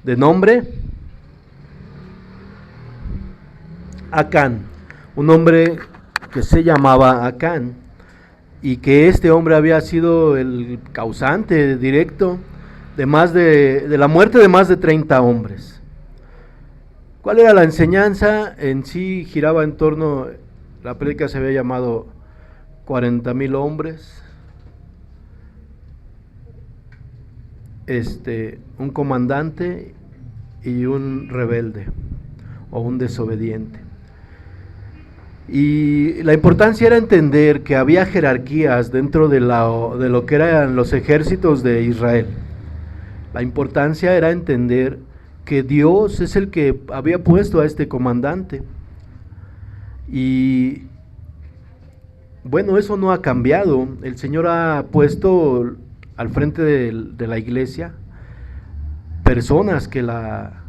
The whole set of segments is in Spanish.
de nombre Acán, un hombre que se llamaba Acán, y que este hombre había sido el causante directo de la muerte de más de 30 hombres. ¿Cuál era la enseñanza? En sí giraba en torno, la prédica se había llamado 40,000 hombres, un comandante y un rebelde o un desobediente. Y la importancia era entender que había jerarquías dentro de lo que eran los ejércitos de Israel. La importancia era entender que Dios es el que había puesto a este comandante. Y bueno, eso no ha cambiado. El Señor ha puesto al frente de la iglesia personas que la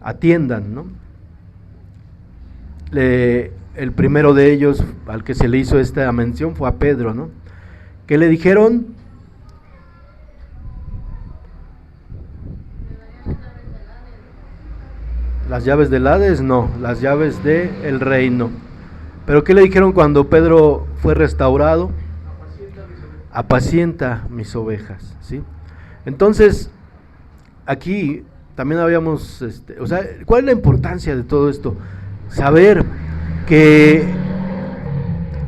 atiendan, ¿no? El primero de ellos al que se le hizo esta mención fue a Pedro, ¿no? ¿Qué le dijeron? Las llaves del Hades, no, las llaves del reino. Pero ¿qué le dijeron cuando Pedro fue restaurado? Apacienta mis ovejas, ¿sí? Entonces, aquí también habíamos, o sea, ¿cuál es la importancia de todo esto? Saber que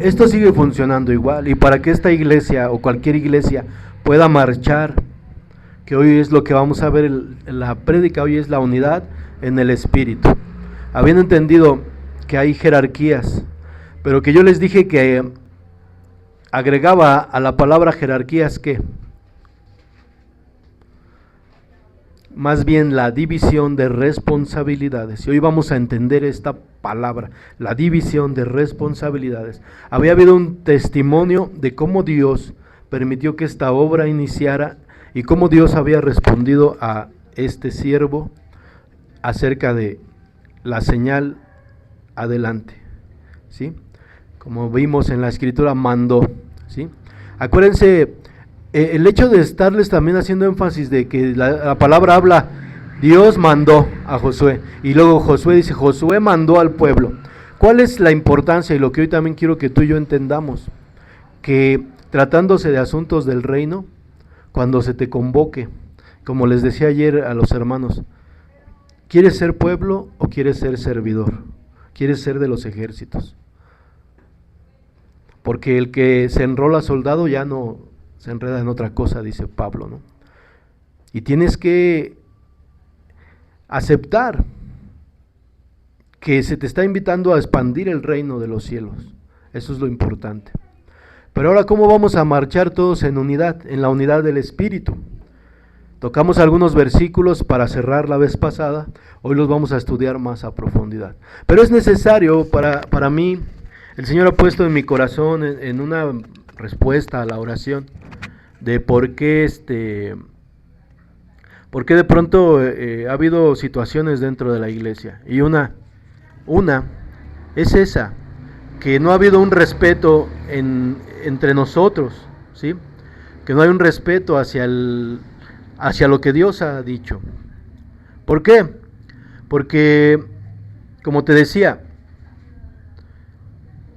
esto sigue funcionando igual, y para que esta iglesia o cualquier iglesia pueda marchar, que hoy es lo que vamos a ver en la prédica, hoy es la unidad en el Espíritu, habiendo entendido que hay jerarquías, pero que yo les dije que agregaba a la palabra jerarquías que más bien la división de responsabilidades. Y hoy vamos a entender esta palabra, la división de responsabilidades. Había habido un testimonio de cómo Dios permitió que esta obra iniciara y cómo Dios había respondido a este siervo acerca de la señal adelante, ¿sí? Como vimos en la escritura, mandó, ¿sí? Acuérdense, el hecho de estarles también haciendo énfasis de que la palabra habla, Dios mandó a Josué, y luego Josué dice, Josué mandó al pueblo. ¿Cuál es la importancia? Y lo que hoy también quiero que tú y yo entendamos, que tratándose de asuntos del reino, cuando se te convoque, como les decía ayer a los hermanos, ¿quieres ser pueblo o quieres ser servidor? ¿Quieres ser de los ejércitos? Porque el que se enrola soldado ya no se enreda en otra cosa, dice Pablo, ¿no? Y tienes que aceptar que se te está invitando a expandir el reino de los cielos. Eso es lo importante. Pero ahora, ¿cómo vamos a marchar todos en unidad, en la unidad del Espíritu? Tocamos algunos versículos para cerrar la vez pasada, hoy los vamos a estudiar más a profundidad. Pero es necesario para mí, el Señor ha puesto en mi corazón en una respuesta a la oración, de por qué de pronto ha habido situaciones dentro de la iglesia. Y una es esa, que no ha habido un respeto entre nosotros, ¿sí? Que no hay un respeto hacia lo que Dios ha dicho. ¿Por qué? Porque, como te decía,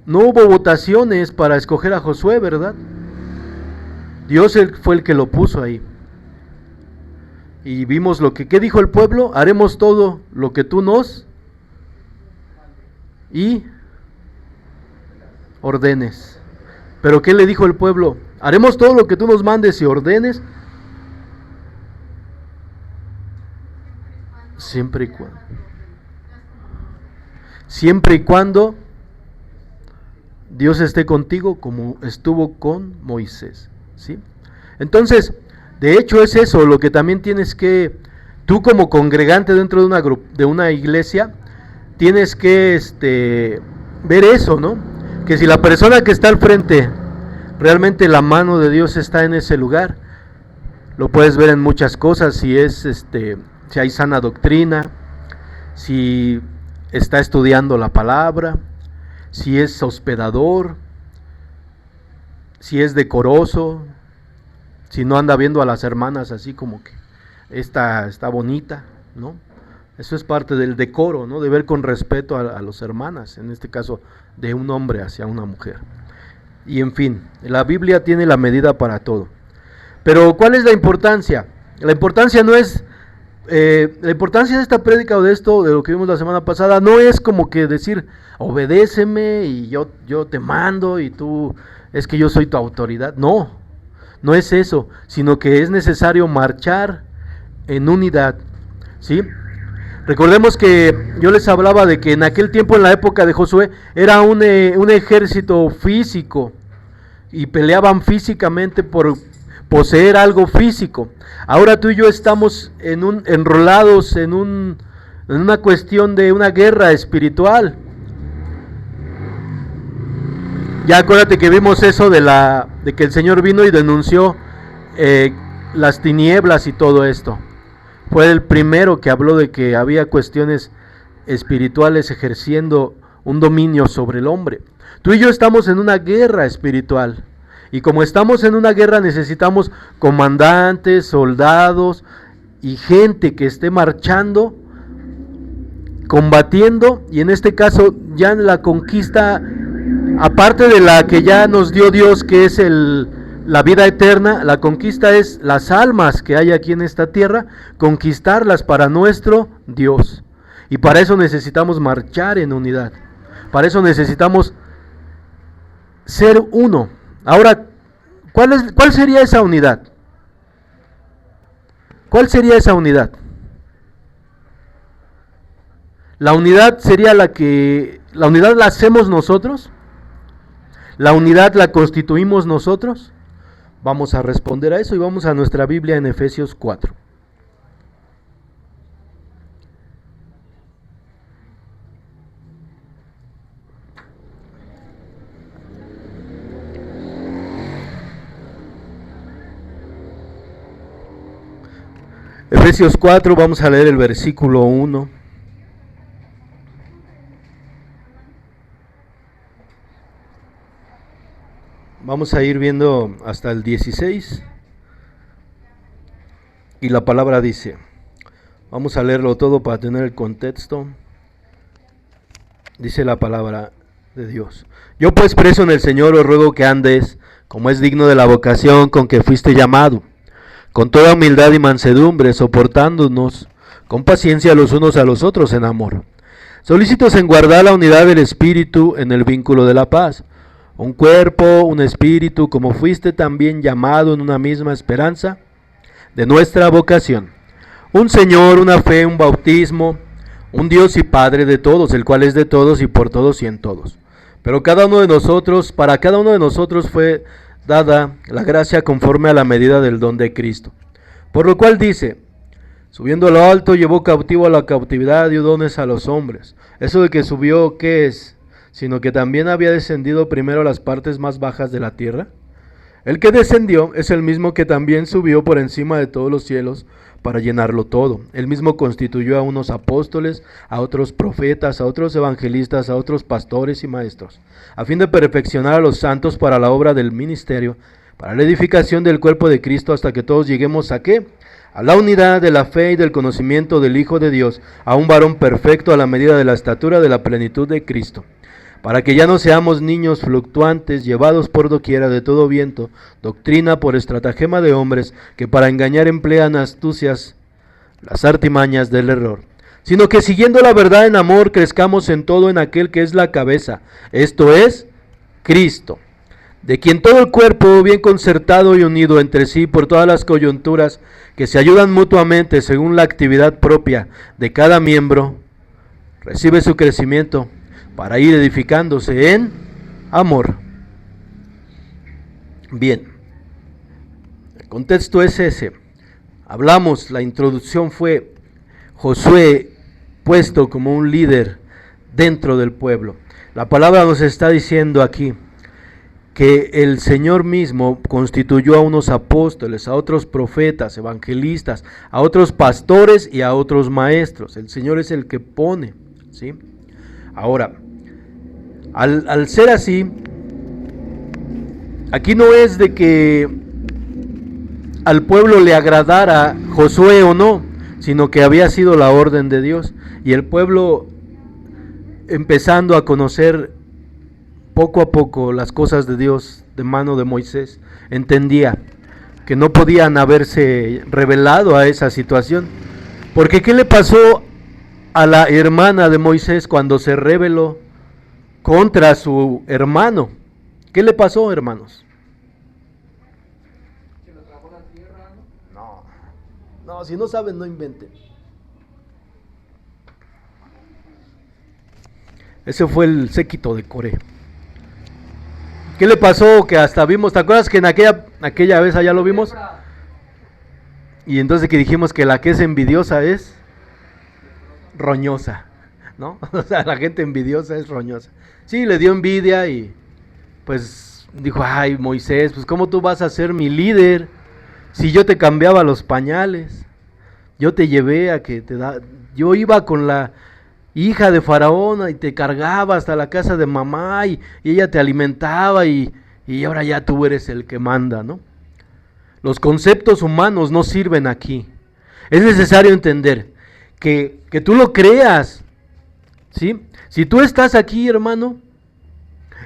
no hubo votaciones para escoger a Josué, ¿verdad? Dios fue el que lo puso ahí. Y vimos ¿qué dijo el pueblo? Haremos todo lo que tú nos y ordenes. Pero ¿qué le dijo el pueblo? Haremos todo lo que tú nos mandes y ordenes, siempre y cuando Dios esté contigo como estuvo con Moisés, ¿sí? Entonces, de hecho es eso lo que también tienes que, tú como congregante dentro de una iglesia, tienes que ver eso, ¿no? Que si la persona que está al frente, realmente la mano de Dios está en ese lugar, lo puedes ver en muchas cosas, si hay sana doctrina, si está estudiando la palabra, si es hospedador, si es decoroso, si no anda viendo a las hermanas así como que esta está bonita, ¿no? Eso es parte del decoro, ¿no? De ver con respeto a los hermanas, en este caso de un hombre hacia una mujer. Y en fin, la Biblia tiene la medida para todo. Pero ¿cuál es la importancia? La importancia no es, la importancia de esta prédica o de esto, de lo que vimos la semana pasada, no es como que decir, obedéceme y yo te mando y tú, es que yo soy tu autoridad. No, no es eso, sino que es necesario marchar en unidad, ¿sí? Recordemos que yo les hablaba de que en aquel tiempo, en la época de Josué, era un ejército físico y peleaban físicamente por poseer algo físico. Ahora tú y yo estamos enrolados en una cuestión de una guerra espiritual. Ya acuérdate que vimos eso de que el Señor vino y denunció las tinieblas y todo esto. Fue el primero que habló de que había cuestiones espirituales ejerciendo un dominio sobre el hombre. Tú y yo estamos en una guerra espiritual. Y como estamos en una guerra necesitamos comandantes, soldados y gente que esté marchando, combatiendo, y en este caso ya en la conquista, aparte de la que ya nos dio Dios, que es la vida eterna, la conquista es las almas que hay aquí en esta tierra, conquistarlas para nuestro Dios. Y para eso necesitamos marchar en unidad. Para eso necesitamos ser uno. Ahora, ¿cuál sería esa unidad? ¿Cuál sería esa unidad? La unidad sería la unidad la hacemos nosotros. La unidad la constituimos nosotros. Vamos a responder a eso y vamos a nuestra Biblia en Efesios 4. Efesios 4, vamos a leer el versículo 1. Vamos a ir viendo hasta el 16. Y la palabra dice, vamos a leerlo todo para tener el contexto. Dice la palabra de Dios. Yo pues preso en el Señor os ruego que andes como es digno de la vocación con que fuiste llamado, con toda humildad y mansedumbre, soportándonos con paciencia los unos a los otros en amor, solícitos en guardar la unidad del Espíritu en el vínculo de la paz. Un cuerpo, un espíritu, como fuiste también llamado en una misma esperanza de nuestra vocación. Un Señor, una fe, un bautismo, un Dios y Padre de todos, el cual es de todos y por todos y en todos. Pero para cada uno de nosotros fue dada la gracia conforme a la medida del don de Cristo. Por lo cual dice, subiendo a lo alto llevó cautivo a la cautividad, dio dones a los hombres. Eso de que subió, ¿qué es? Sino que también había descendido primero a las partes más bajas de la tierra. El que descendió es el mismo que también subió por encima de todos los cielos para llenarlo todo. Él mismo constituyó a unos apóstoles, a otros profetas, a otros evangelistas, a otros pastores y maestros, a fin de perfeccionar a los santos para la obra del ministerio, para la edificación del cuerpo de Cristo, hasta que todos lleguemos ¿a qué? A la unidad de la fe y del conocimiento del Hijo de Dios, a un varón perfecto a la medida de la estatura de la plenitud de Cristo, para que ya no seamos niños fluctuantes, llevados por doquiera de todo viento, doctrina por estratagema de hombres, que para engañar emplean astucias, las artimañas del error, sino que siguiendo la verdad en amor, crezcamos en todo en aquel que es la cabeza, esto es, Cristo, de quien todo el cuerpo, bien concertado y unido entre sí por todas las coyunturas, que se ayudan mutuamente según la actividad propia de cada miembro, recibe su crecimiento, para ir edificándose en amor. Bien, el contexto es ese. Hablamos, la introducción fue Josué puesto como un líder dentro del pueblo. La palabra nos está diciendo aquí que el Señor mismo constituyó a unos apóstoles, a otros profetas, evangelistas, a otros pastores y a otros maestros. El Señor es el que pone, ¿sí? Ahora, al ser así, aquí no es de que al pueblo le agradara Josué o no, sino que había sido la orden de Dios. Y el pueblo, empezando a conocer poco a poco las cosas de Dios de mano de Moisés, entendía que no podían haberse revelado a esa situación. Porque ¿qué le pasó a la hermana de Moisés cuando se rebeló contra su hermano? ¿Qué le pasó, hermanos? No, si no saben, no inventen. Ese fue el séquito de Coré. ¿Qué le pasó? Que hasta vimos, ¿te acuerdas que en aquella vez allá lo vimos? Y entonces que dijimos que la que es envidiosa es roñosa, ¿no? O sea, la gente envidiosa es roñosa. Sí, le dio envidia y pues dijo, ay, Moisés, pues ¿cómo tú vas a ser mi líder si yo te cambiaba los pañales? Yo te llevé a que yo iba con la hija de Faraón y te cargaba hasta la casa de mamá y ella te alimentaba y ahora ya tú eres el que manda, ¿no? Los conceptos humanos no sirven aquí. Es necesario entender que tú lo creas, ¿sí? Si tú estás aquí, hermano,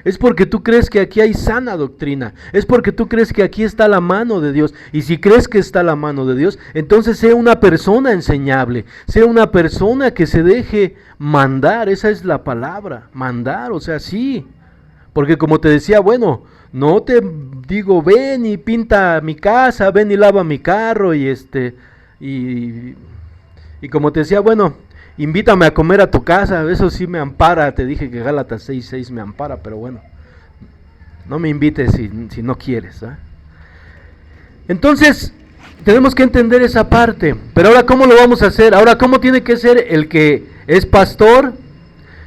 es porque tú crees que aquí hay sana doctrina, es porque tú crees que aquí está la mano de Dios, y si crees que está la mano de Dios, entonces sea una persona enseñable, sea una persona que se deje mandar, esa es la palabra, mandar, o sea, sí, porque como te decía, bueno, no te digo, ven y pinta mi casa, ven y lava mi carro, y como te decía, bueno, invítame a comer a tu casa, eso sí me ampara, te dije que Gálatas 6:6 me ampara, pero bueno, no me invites si no quieres, ¿eh? Entonces, tenemos que entender esa parte, pero ahora ¿cómo lo vamos a hacer? Ahora, ¿cómo tiene que ser el que es pastor,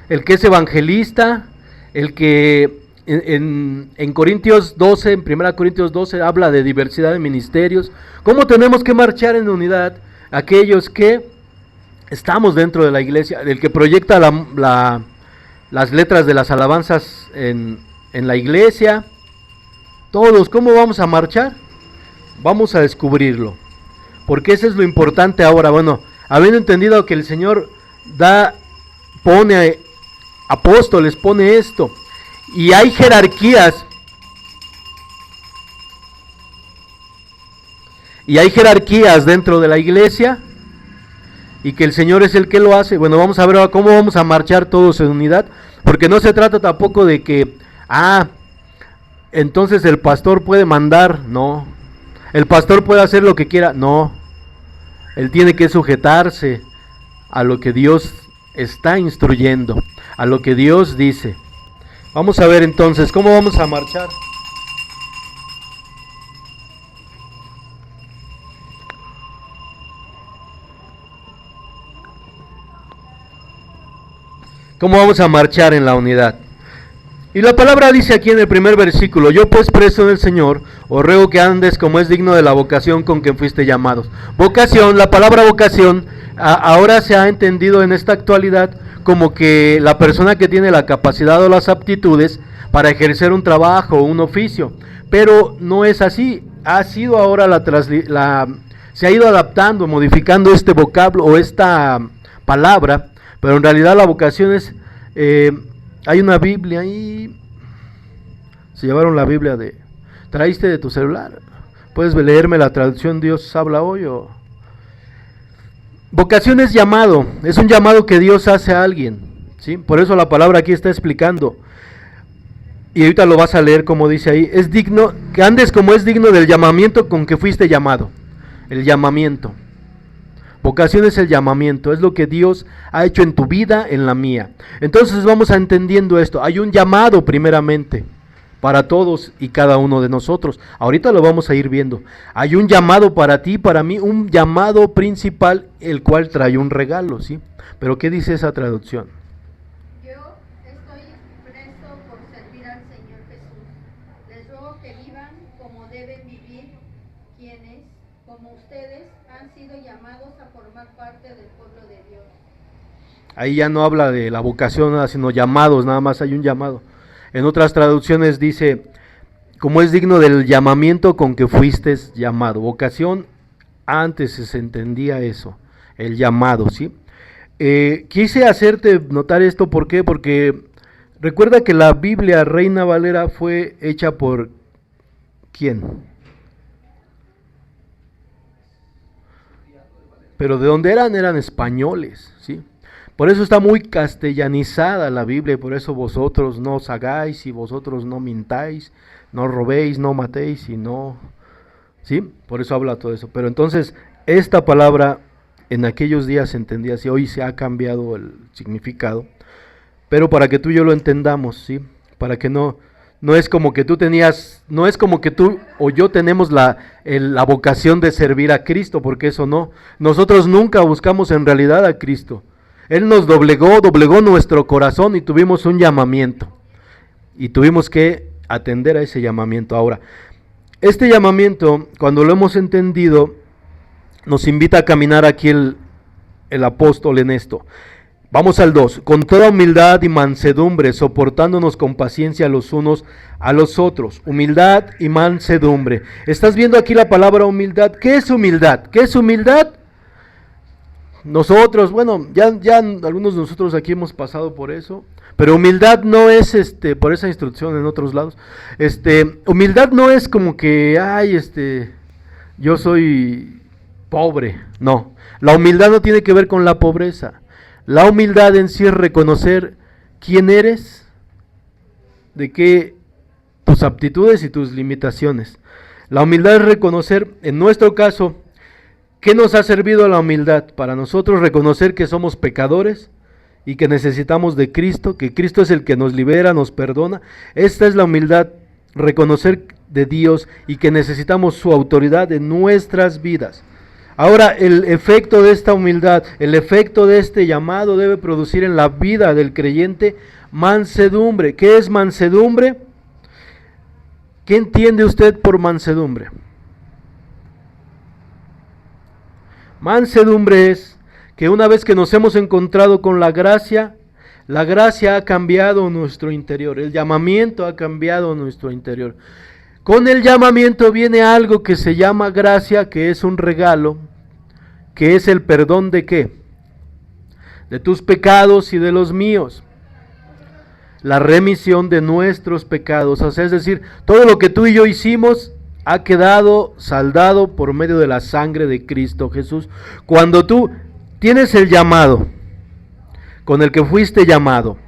el que es evangelista, el que en Corintios 12, en 1 Corintios 12 habla de diversidad de ministerios? ¿Cómo tenemos que marchar en unidad aquellos que estamos dentro de la iglesia, el que proyecta las letras de las alabanzas en la iglesia? Todos, ¿cómo vamos a marchar? Vamos a descubrirlo, porque eso es lo importante ahora. Bueno, habiendo entendido que el Señor pone apóstoles, pone esto, y hay jerarquías, dentro de la iglesia, y que el Señor es el que lo hace. Bueno, vamos a ver ahora cómo vamos a marchar todos en unidad, porque no se trata tampoco de que, entonces el pastor puede mandar, no. El pastor puede hacer lo que quiera, no. Él tiene que sujetarse a lo que Dios está instruyendo, a lo que Dios dice. Vamos a ver entonces cómo vamos a marchar. ¿Cómo vamos a marchar en la unidad? Y la palabra dice aquí en el primer versículo: yo pues preso del Señor, os ruego que andes como es digno de la vocación con que fuiste llamados. Vocación, la palabra vocación, ahora se ha entendido en esta actualidad como que la persona que tiene la capacidad o las aptitudes para ejercer un trabajo o un oficio. Pero no es así. Ha sido ahora se ha ido adaptando, modificando este vocablo o esta palabra, pero en realidad la vocación es... hay una Biblia ahí. Se llevaron la Biblia ¿traíste de tu celular? ¿Puedes leerme la traducción Dios habla hoy? Vocación es llamado. Es un llamado que Dios hace a alguien, ¿sí? Por eso la palabra aquí está explicando. Y ahorita lo vas a leer como dice ahí. Es digno, que andes como es digno del llamamiento con que fuiste llamado. El llamamiento. Vocación es el llamamiento, es lo que Dios ha hecho en tu vida, en la mía. Entonces vamos a entendiendo esto. Hay un llamado primeramente para todos y cada uno de nosotros. Ahorita lo vamos a ir viendo. Hay un llamado para ti, para mí, un llamado principal, el cual trae un regalo, ¿sí? Pero ¿qué dice esa traducción? Yo estoy presto por servir al Señor Jesús. Les ruego que vivan como deben vivir quienes, como ustedes, han sido llamados a formar parte del pueblo de Dios. Ahí ya no habla de la vocación, sino llamados, nada más hay un llamado. En otras traducciones dice, como es digno del llamamiento con que fuiste llamado. Vocación, antes se entendía eso, el llamado, ¿sí? Quise hacerte notar esto, ¿por qué? Porque recuerda que la Biblia Reina Valera fue hecha por ¿quién? Pero de dónde eran, eran españoles, ¿sí? Por eso está muy castellanizada la Biblia, y por eso vosotros no os hagáis, y vosotros no mintáis, no robéis, no matéis, y no, ¿sí? Por eso habla todo eso. Pero entonces, esta palabra en aquellos días se entendía así, hoy se ha cambiado el significado, pero para que tú y yo lo entendamos, ¿sí? Para que no es como que tú tenías, no es como que tú o yo tenemos la vocación de servir a Cristo, porque eso no. Nosotros nunca buscamos en realidad a Cristo. Él nos doblegó nuestro corazón y tuvimos un llamamiento. Y tuvimos que atender a ese llamamiento. Ahora, este llamamiento, cuando lo hemos entendido, nos invita a caminar aquí el apóstol en esto. Vamos al 2. Con toda humildad y mansedumbre, soportándonos con paciencia los unos a los otros. Humildad y mansedumbre. ¿Estás viendo aquí la palabra humildad? ¿Qué es humildad? ¿Qué es humildad? Nosotros, bueno, ya algunos de nosotros aquí hemos pasado por eso, pero humildad no es por esa instrucción en otros lados. Humildad no es como que, yo soy pobre. No, la humildad no tiene que ver con la pobreza. La humildad en sí es reconocer quién eres, de qué tus aptitudes y tus limitaciones. La humildad es reconocer, en nuestro caso, ¿qué nos ha servido la humildad? Para nosotros reconocer que somos pecadores y que necesitamos de Cristo, que Cristo es el que nos libera, nos perdona. Esta es la humildad, reconocer de Dios y que necesitamos su autoridad en nuestras vidas. Ahora, el efecto de esta humildad, el efecto de este llamado debe producir en la vida del creyente mansedumbre. ¿Qué es mansedumbre? ¿Qué entiende usted por mansedumbre? Mansedumbre es que una vez que nos hemos encontrado con la gracia ha cambiado nuestro interior, el llamamiento ha cambiado nuestro interior. Con el llamamiento viene algo que se llama gracia, que es un regalo, que es el perdón de ¿qué? De tus pecados y de los míos. La remisión de nuestros pecados, o sea, es decir, todo lo que tú y yo hicimos ha quedado saldado por medio de la sangre de Cristo Jesús. Cuando tú tienes el llamado con el que fuiste llamado,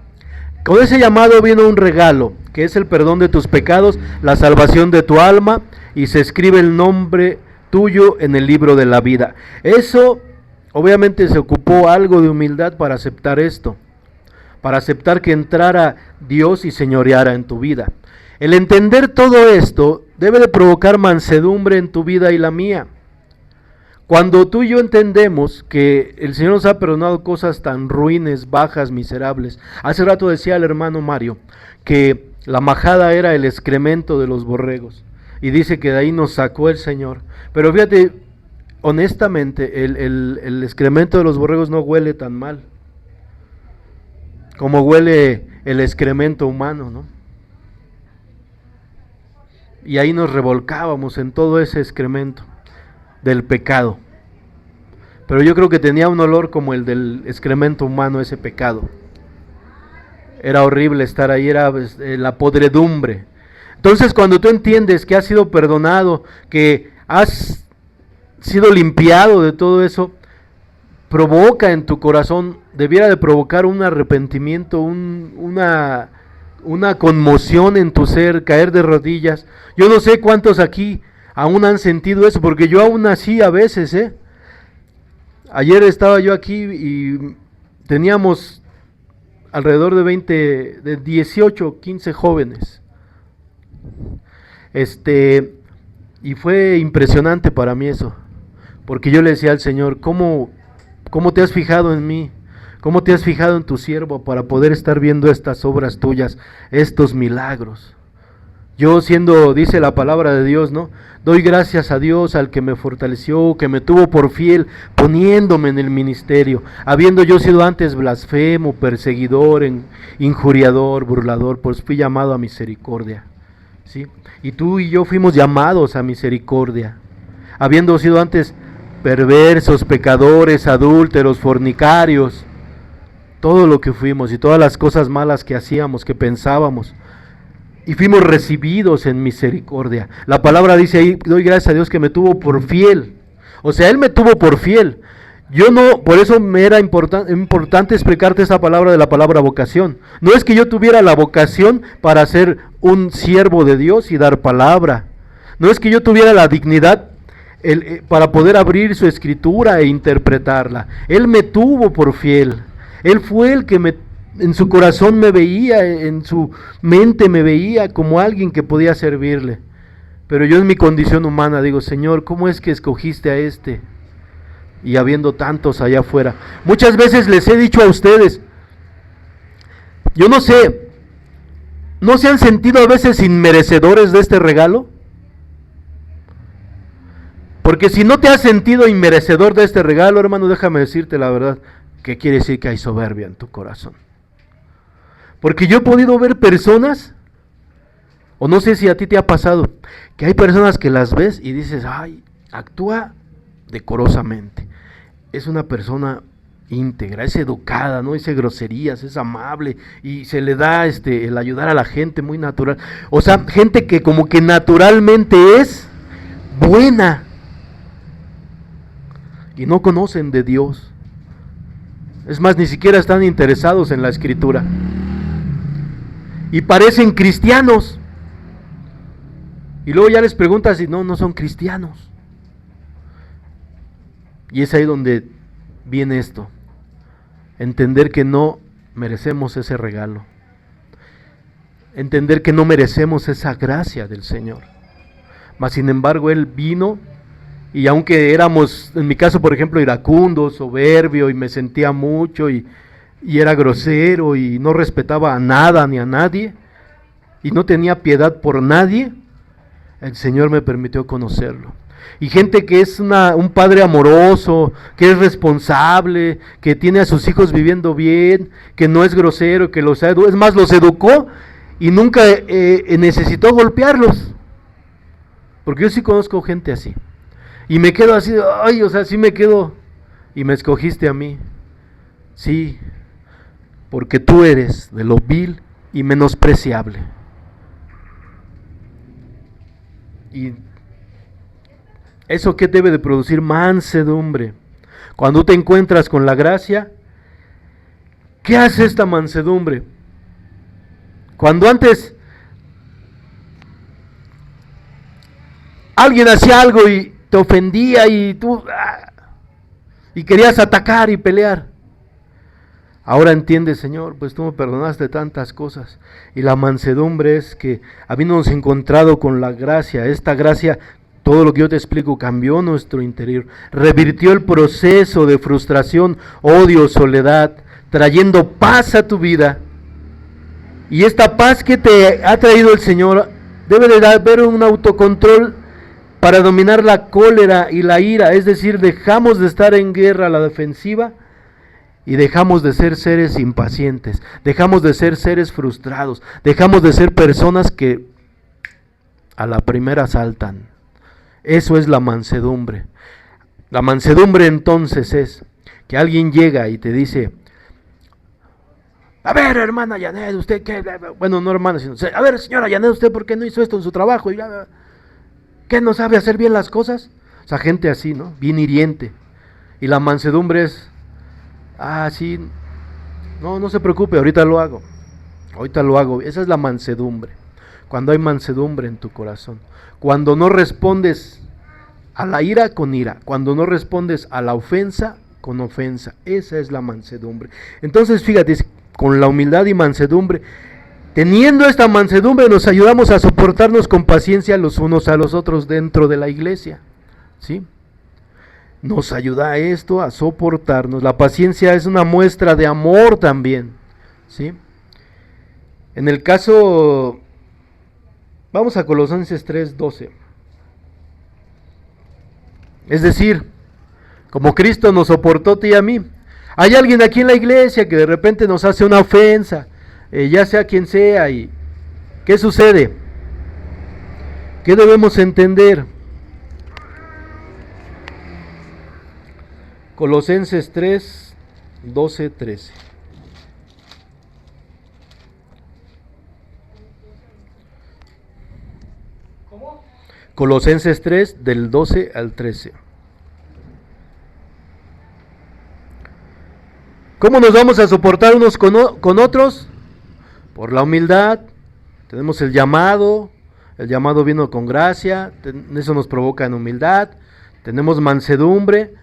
con ese llamado viene un regalo, que es el perdón de tus pecados, la salvación de tu alma, y se escribe el nombre tuyo en el libro de la vida. Eso, obviamente se ocupó algo de humildad para aceptar esto, para aceptar que entrara Dios y señoreara en tu vida. El entender todo esto debe de provocar mansedumbre en tu vida y la mía. Cuando tú y yo entendemos que el Señor nos ha perdonado cosas tan ruines, bajas, miserables. Hace rato decía el hermano Mario que la majada era el excremento de los borregos. Y dice que de ahí nos sacó el Señor. Pero fíjate, honestamente, el excremento de los borregos no huele tan mal como huele el excremento humano, ¿no? Y ahí nos revolcábamos en todo ese excremento del pecado. Pero yo creo que tenía un olor como el del excremento humano, ese pecado. Era horrible estar ahí, era la podredumbre. Entonces, cuando tú entiendes que has sido perdonado, que has sido limpiado de todo eso, provoca en tu corazón, debiera de provocar un arrepentimiento, una conmoción en tu ser, caer de rodillas. Yo no sé cuántos aquí aún han sentido eso, porque yo aún así a veces, Ayer estaba yo aquí y teníamos alrededor de 18, 15 jóvenes. Y fue impresionante para mí eso, porque yo le decía al Señor, ¿cómo te has fijado en mí? ¿Cómo te has fijado en tu siervo para poder estar viendo estas obras tuyas, estos milagros? Yo siendo, dice la palabra de Dios, ¿no? Doy gracias a Dios, al que me fortaleció, que me tuvo por fiel, poniéndome en el ministerio, habiendo yo sido antes blasfemo, perseguidor, injuriador, burlador, pues fui llamado a misericordia. ¿sí? Y tú y yo fuimos llamados a misericordia, habiendo sido antes perversos, pecadores, adúlteros, fornicarios, todo lo que fuimos y todas las cosas malas que hacíamos, que pensábamos, y fuimos recibidos en misericordia. La palabra dice ahí, doy gracias a Dios que me tuvo por fiel. O sea, Él me tuvo por fiel. Yo no, por eso me era importante explicarte esa palabra de la palabra vocación. No es que yo tuviera la vocación para ser un siervo de Dios y dar palabra. No es que yo tuviera la dignidad para poder abrir su escritura e interpretarla. Él me tuvo por fiel. Él fue el que en su corazón me veía, en su mente me veía como alguien que podía servirle. Pero yo en mi condición humana digo, Señor, ¿cómo es que escogiste a este? Y habiendo tantos allá afuera. Muchas veces les he dicho a ustedes, yo no sé, ¿no se han sentido a veces inmerecedores de este regalo? Porque si no te has sentido inmerecedor de este regalo, hermano, déjame decirte la verdad, que quiere decir que hay soberbia en tu corazón. Porque yo he podido ver personas, o no sé si a ti te ha pasado, que hay personas que las ves y dices, ay, actúa decorosamente, es una persona íntegra, es educada, no dice groserías, es amable y se le da el ayudar a la gente muy natural. O sea, gente que como que naturalmente es buena y no conocen de Dios. Es más, ni siquiera están interesados en la escritura y parecen cristianos. Y luego ya les preguntas si no son cristianos. Y es ahí donde viene esto. Entender que no merecemos ese regalo. Entender que no merecemos esa gracia del Señor. Mas sin embargo Él vino y aunque éramos, en mi caso por ejemplo, iracundo, soberbio y me sentía mucho y era grosero y no respetaba a nada ni a nadie y no tenía piedad por nadie, el Señor me permitió conocerlo. Y gente que es un padre amoroso, que es responsable, que tiene a sus hijos viviendo bien, que no es grosero, que es más, los educó y nunca necesitó golpearlos. Porque yo sí conozco gente así. Y me quedo así, ay, o sea, sí me quedo. Y me escogiste a mí. Sí, porque tú eres de lo vil y menospreciable. Y ¿eso qué debe de producir? Mansedumbre. Cuando te encuentras con la gracia, ¿qué hace esta mansedumbre? Cuando antes alguien hacía algo y te ofendía y tú y querías atacar y pelear, ahora entiendes, Señor, pues tú me perdonaste tantas cosas. Y la mansedumbre es que habiéndonos encontrado con la gracia, esta gracia, todo lo que yo te explico, cambió nuestro interior, revirtió el proceso de frustración, odio, soledad, trayendo paz a tu vida. Y esta paz que te ha traído el Señor debe de haber un autocontrol para dominar la cólera y la ira, es decir, dejamos de estar en guerra a la defensiva y dejamos de ser seres impacientes, dejamos de ser seres frustrados, dejamos de ser personas que a la primera saltan. Eso es la mansedumbre. La mansedumbre entonces es que alguien llega y te dice, a ver, hermana Janet, ¿usted qué? Bueno, no hermana, sino, a ver, señora Janet, ¿usted por qué no hizo esto en su trabajo? ¿Qué no sabe hacer bien las cosas? O sea, gente así, ¿no? Bien hiriente. Y la mansedumbre es, sí, no se preocupe, ahorita lo hago. Esa es la mansedumbre. Cuando hay mansedumbre en tu corazón. Cuando no respondes a la ira con ira. Cuando no respondes a la ofensa con ofensa. Esa es la mansedumbre. Entonces, fíjate, con la humildad y mansedumbre, teniendo esta mansedumbre, nos ayudamos a soportarnos con paciencia los unos a los otros dentro de la iglesia. ¿Sí? Nos ayuda a esto, a soportarnos. La paciencia es una muestra de amor también. ¿Sí? En el caso, vamos a Colosenses 3:12. Es decir, como Cristo nos soportó a ti y a mí. Hay alguien aquí en la iglesia que de repente nos hace una ofensa, ya sea quien sea, y ¿qué sucede? ¿Qué debemos entender? Colosenses 3, 12, 13. ¿Cómo? Colosenses 3, del 12 al 13. ¿Cómo nos vamos a soportar unos con otros? Por la humildad. Tenemos el llamado vino con gracia, eso nos provoca en humildad. Tenemos mansedumbre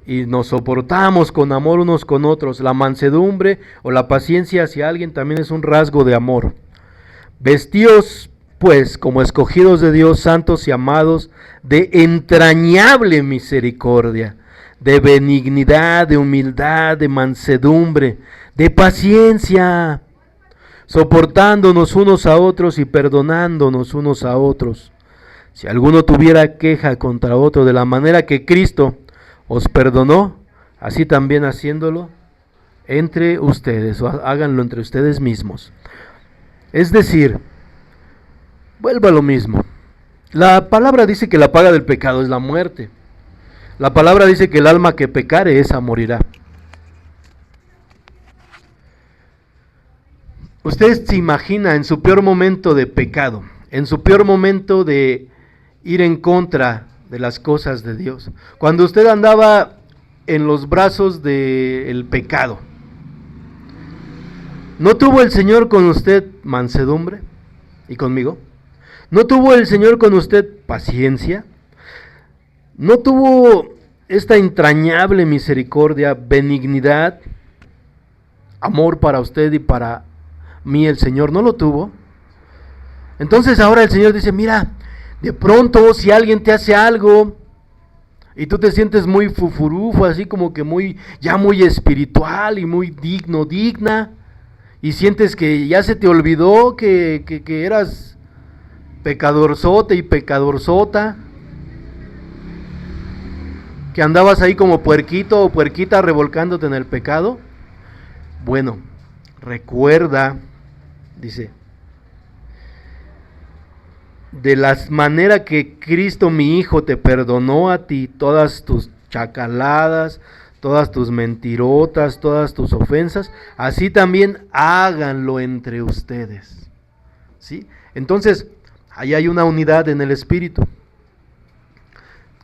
y nos soportamos con amor unos con otros. La mansedumbre o la paciencia hacia alguien también es un rasgo de amor. Vestíos pues como escogidos de Dios, santos y amados, de entrañable misericordia, de benignidad, de humildad, de mansedumbre, de paciencia, soportándonos unos a otros y perdonándonos unos a otros. Si alguno tuviera queja contra otro, de la manera que Cristo os perdonó, así también haciéndolo entre ustedes, o háganlo entre ustedes mismos. Es decir, vuelvo a lo mismo. La palabra dice que la paga del pecado es la muerte. La palabra dice que el alma que pecare, esa morirá. Usted se imagina en su peor momento de pecado, en su peor momento de ir en contra de las cosas de Dios, cuando usted andaba en los brazos del pecado, ¿no tuvo el Señor con usted mansedumbre? ¿Y conmigo? ¿No tuvo el Señor con usted paciencia? ¿No tuvo esta entrañable misericordia, benignidad, amor para usted y para mí? El Señor no lo tuvo. Entonces ahora el Señor dice, mira, de pronto si alguien te hace algo y tú te sientes muy fufurufo, así como que ya muy espiritual y muy digna, y sientes que ya se te olvidó que eras pecadorzote y pecadorzota, que andabas ahí como puerquito o puerquita revolcándote en el pecado. Bueno, recuerda, dice, de la manera que Cristo mi Hijo te perdonó a ti todas tus chacaladas, todas tus mentirotas, todas tus ofensas, así también háganlo entre ustedes. ¿Sí? Entonces, ahí hay una unidad en el Espíritu.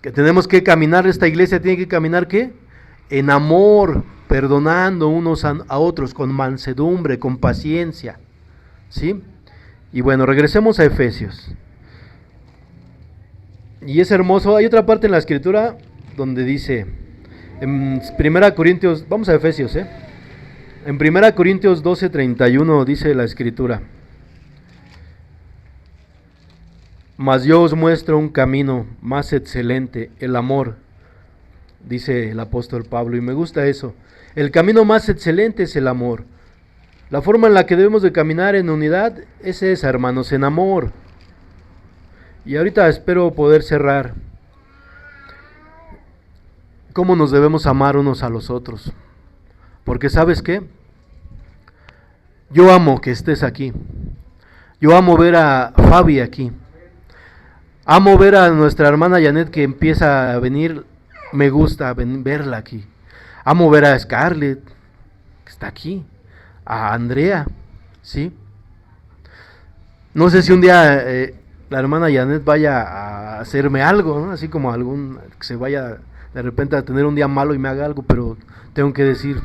Que tenemos que caminar, esta iglesia tiene que caminar, ¿qué? En amor, perdonando unos a otros, con mansedumbre, con paciencia. ¿Sí? Y bueno, regresemos a Efesios. Y es hermoso, hay otra parte en la Escritura donde dice, en 1 Corintios, vamos a Efesios, en 1 Corintios 12:31 dice la Escritura, mas yo os muestro un camino más excelente, el amor, dice el apóstol Pablo, y me gusta eso. El camino más excelente es el amor. La forma en la que debemos de caminar en unidad es esa, hermanos, en amor. Y ahorita espero poder cerrar. ¿Cómo nos debemos amar unos a los otros? Porque ¿sabes qué? Yo amo que estés aquí. Yo amo ver a Fabi aquí. Amo ver a nuestra hermana Janet que empieza a venir. Me gusta verla aquí. Amo ver a Scarlett, que está aquí. A Andrea, ¿sí? No sé si un día la hermana Janet vaya a hacerme algo, ¿no? Así como que se vaya de repente a tener un día malo y me haga algo, pero tengo que decir,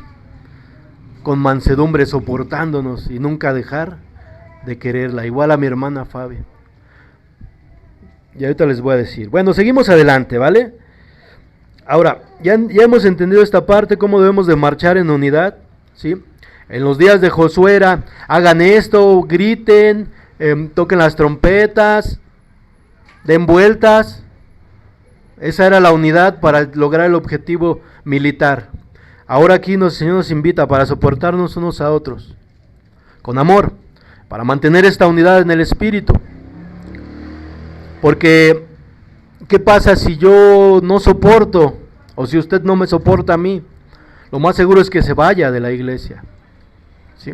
con mansedumbre, soportándonos y nunca dejar de quererla, igual a mi hermana Fabi. Y ahorita les voy a decir. Bueno, seguimos adelante, ¿vale? Ahora, ya hemos entendido esta parte, cómo debemos de marchar en unidad, ¿sí? En los días de Josué era, hagan esto, griten, toquen las trompetas, den vueltas. Esa era la unidad para lograr el objetivo militar. Ahora aquí el Señor nos invita para soportarnos unos a otros, con amor, para mantener esta unidad en el Espíritu. Porque, ¿qué pasa si yo no soporto, o si usted no me soporta a mí? Lo más seguro es que se vaya de la iglesia, ¿sí?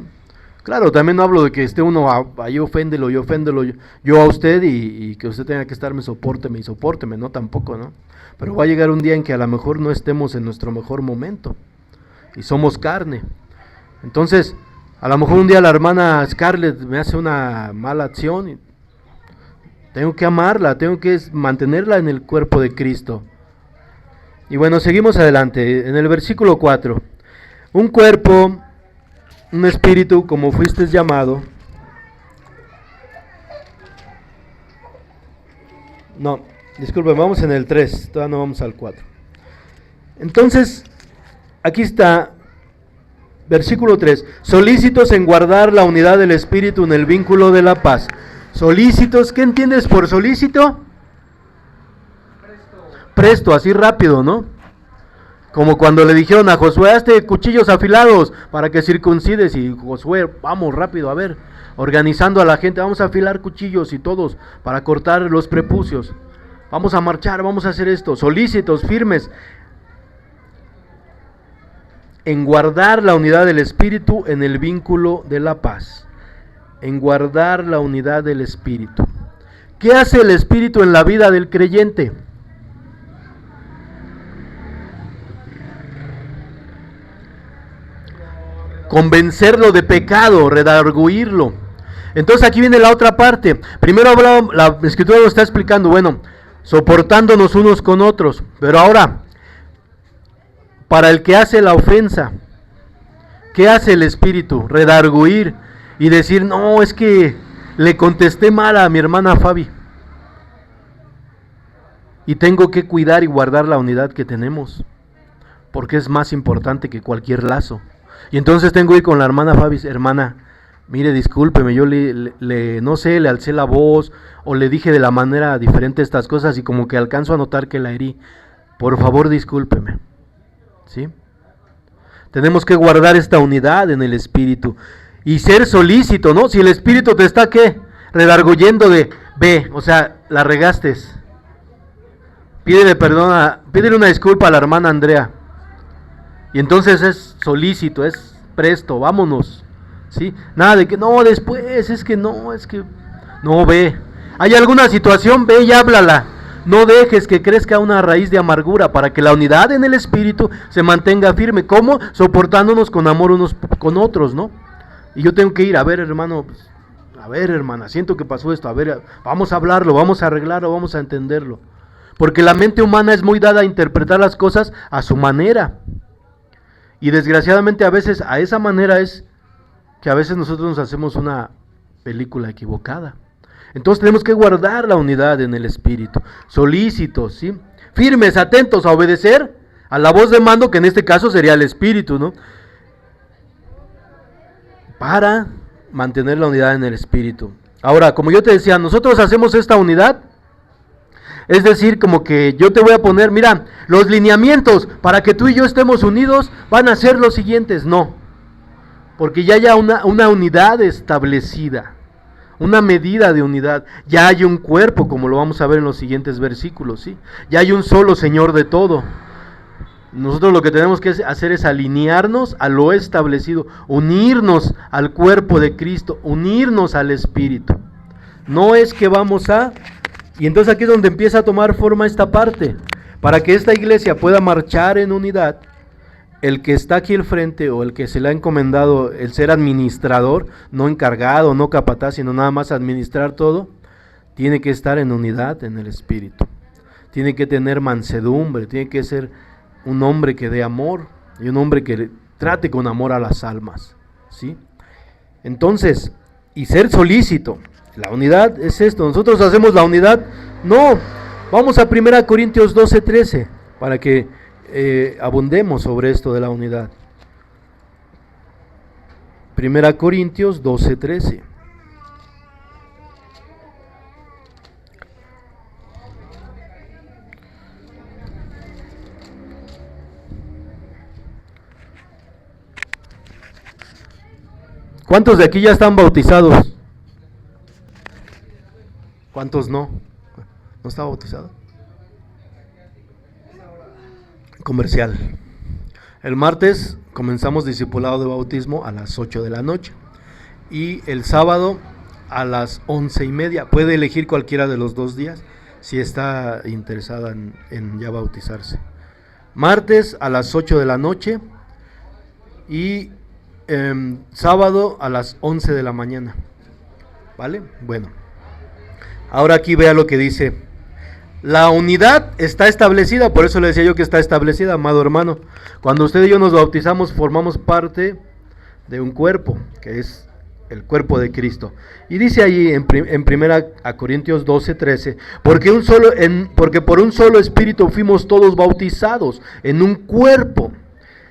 Claro, también no hablo de que esté uno ahí oféndelo yo a usted y que usted tenga que estarme sopórteme y sopórteme, no tampoco, ¿no? Pero va a llegar un día en que a lo mejor no estemos en nuestro mejor momento y somos carne. Entonces, a lo mejor un día la hermana Scarlett me hace una mala acción y tengo que amarla, tengo que mantenerla en el cuerpo de Cristo. Y bueno, seguimos adelante. En el versículo 4. Un cuerpo, un espíritu, como fuiste llamado. No, disculpe, vamos en el 3, todavía no vamos al 4. Entonces, aquí está, versículo 3. Solícitos en guardar la unidad del espíritu en el vínculo de la paz. Solícitos, ¿qué entiendes por solícito? Presto, así rápido, ¿no? Como cuando le dijeron a Josué, hazte cuchillos afilados para que circuncides. Y Josué, vamos rápido, a ver, organizando a la gente, vamos a afilar cuchillos y todos para cortar los prepucios. Vamos a marchar, vamos a hacer esto. Solícitos, firmes, en guardar la unidad del espíritu en el vínculo de la paz. En guardar la unidad del espíritu. ¿Qué hace el espíritu en la vida del creyente? Convencerlo de pecado, redarguirlo. Entonces aquí viene la otra parte. Primero la escritura nos está explicando, bueno, soportándonos unos con otros. Pero ahora, para el que hace la ofensa, ¿qué hace el espíritu? Redarguir y decir, no, es que le contesté mal a mi hermana Fabi. Y tengo que cuidar y guardar la unidad que tenemos, porque es más importante que cualquier lazo. Y entonces tengo que ir con la hermana Fabi, hermana, mire, discúlpeme, yo no sé, le alcé la voz o le dije de la manera diferente estas cosas y como que alcanzo a notar que la herí. Por favor, discúlpeme. ¿Sí? Tenemos que guardar esta unidad en el espíritu y ser solícito, ¿no? Si el espíritu te está, ¿qué? Redarguyendo de, ve, o sea, la regaste. Pídele una disculpa a la hermana Andrea. Y entonces es solícito, es presto, vámonos. ¿Sí? Nada de que, no, después, es que no, ve. ¿Hay alguna situación? Ve y háblala. No dejes que crezca una raíz de amargura para que la unidad en el espíritu se mantenga firme. ¿Cómo? Soportándonos con amor unos con otros, ¿no? Y yo tengo que ir, a ver, hermano, a ver, hermana, siento que pasó esto, a ver, vamos a hablarlo, vamos a arreglarlo, vamos a entenderlo. Porque la mente humana es muy dada a interpretar las cosas a su manera. Y desgraciadamente a veces a esa manera es que a veces nosotros nos hacemos una película equivocada. Entonces tenemos que guardar la unidad en el espíritu, solícitos, ¿sí? Firmes, atentos a obedecer a la voz de mando, que en este caso sería el espíritu, ¿no? Para mantener la unidad en el espíritu. Ahora, como yo te decía, nosotros hacemos esta unidad, es decir, como que yo te voy a poner, mira, los lineamientos para que tú y yo estemos unidos van a ser los siguientes. No, porque ya hay una unidad establecida, una medida de unidad. Ya hay un cuerpo, como lo vamos a ver en los siguientes versículos, ¿sí? Ya hay un solo Señor de todo. Nosotros lo que tenemos que hacer es alinearnos a lo establecido, unirnos al cuerpo de Cristo, unirnos al Espíritu. No es que vamos a... Y entonces aquí es donde empieza a tomar forma esta parte. Para que esta iglesia pueda marchar en unidad, el que está aquí al frente o el que se le ha encomendado el ser administrador, no encargado, no capataz, sino nada más administrar todo, tiene que estar en unidad en el espíritu. Tiene que tener mansedumbre, tiene que ser un hombre que dé amor y un hombre que trate con amor a las almas, ¿sí? Entonces, y ser solícito. La unidad es esto. ¿Nosotros hacemos la unidad? No. Vamos a 1 Corintios 12:13 para que abundemos sobre esto de la unidad. 1 Corintios 12:13. ¿Cuántos de aquí ya están bautizados? ¿Cuántos no? ¿No está bautizado? Comercial. El martes comenzamos discipulado de bautismo a las 8 de la noche. y el sábado a las 11:30. Puede elegir cualquiera de los 2 días si está interesada en ya bautizarse. Martes a las 8 de la noche y sábado a las 11 de la mañana. ¿Vale? Bueno. Ahora aquí vea lo que dice. La unidad está establecida, por eso le decía yo que está establecida, amado hermano. Cuando usted y yo nos bautizamos, formamos parte de un cuerpo, que es el cuerpo de Cristo. Y dice ahí en 1 Corintios 12:13, porque por un solo espíritu fuimos todos bautizados en un cuerpo,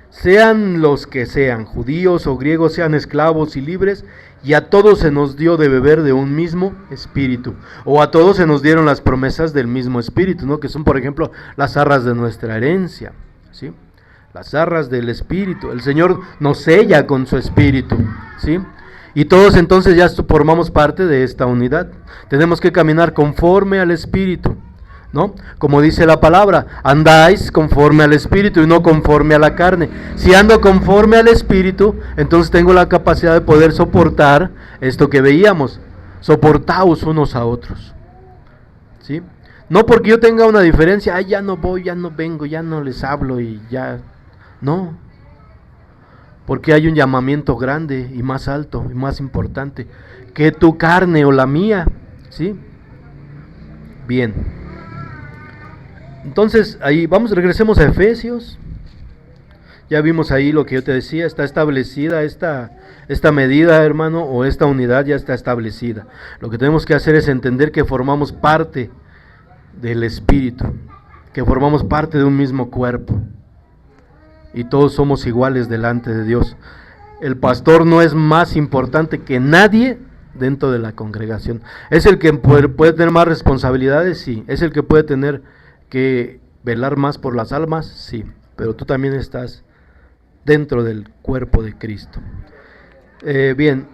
sean los que sean, judíos o griegos, sean esclavos y libres, y a todos se nos dio de beber de un mismo espíritu, o a todos se nos dieron las promesas del mismo espíritu, ¿no? Que son, por ejemplo, las arras de nuestra herencia, ¿sí? Las arras del espíritu. El Señor nos sella con su espíritu, ¿sí? Y todos entonces ya formamos parte de esta unidad. Tenemos que caminar conforme al espíritu, ¿no? Como dice la palabra, andáis conforme al espíritu y no conforme a la carne. Si ando conforme al espíritu, entonces tengo la capacidad de poder soportar esto que veíamos. Soportaos unos a otros, ¿sí? No porque yo tenga una diferencia, ay, ya no voy, ya no vengo, ya no les hablo y ya. No, porque hay un llamamiento grande y más alto y más importante que tu carne o la mía, ¿sí? Bien. Entonces, ahí regresemos a Efesios. Ya vimos ahí lo que yo te decía, está establecida esta medida, hermano, o esta unidad ya está establecida. Lo que tenemos que hacer es entender que formamos parte del Espíritu, que formamos parte de un mismo cuerpo. Y todos somos iguales delante de Dios. El pastor no es más importante que nadie dentro de la congregación. ¿Es el que puede tener más responsabilidades? Sí. ¿Es el que puede tener que velar más por las almas? Sí. Pero tú también estás dentro del cuerpo de Cristo. Bien.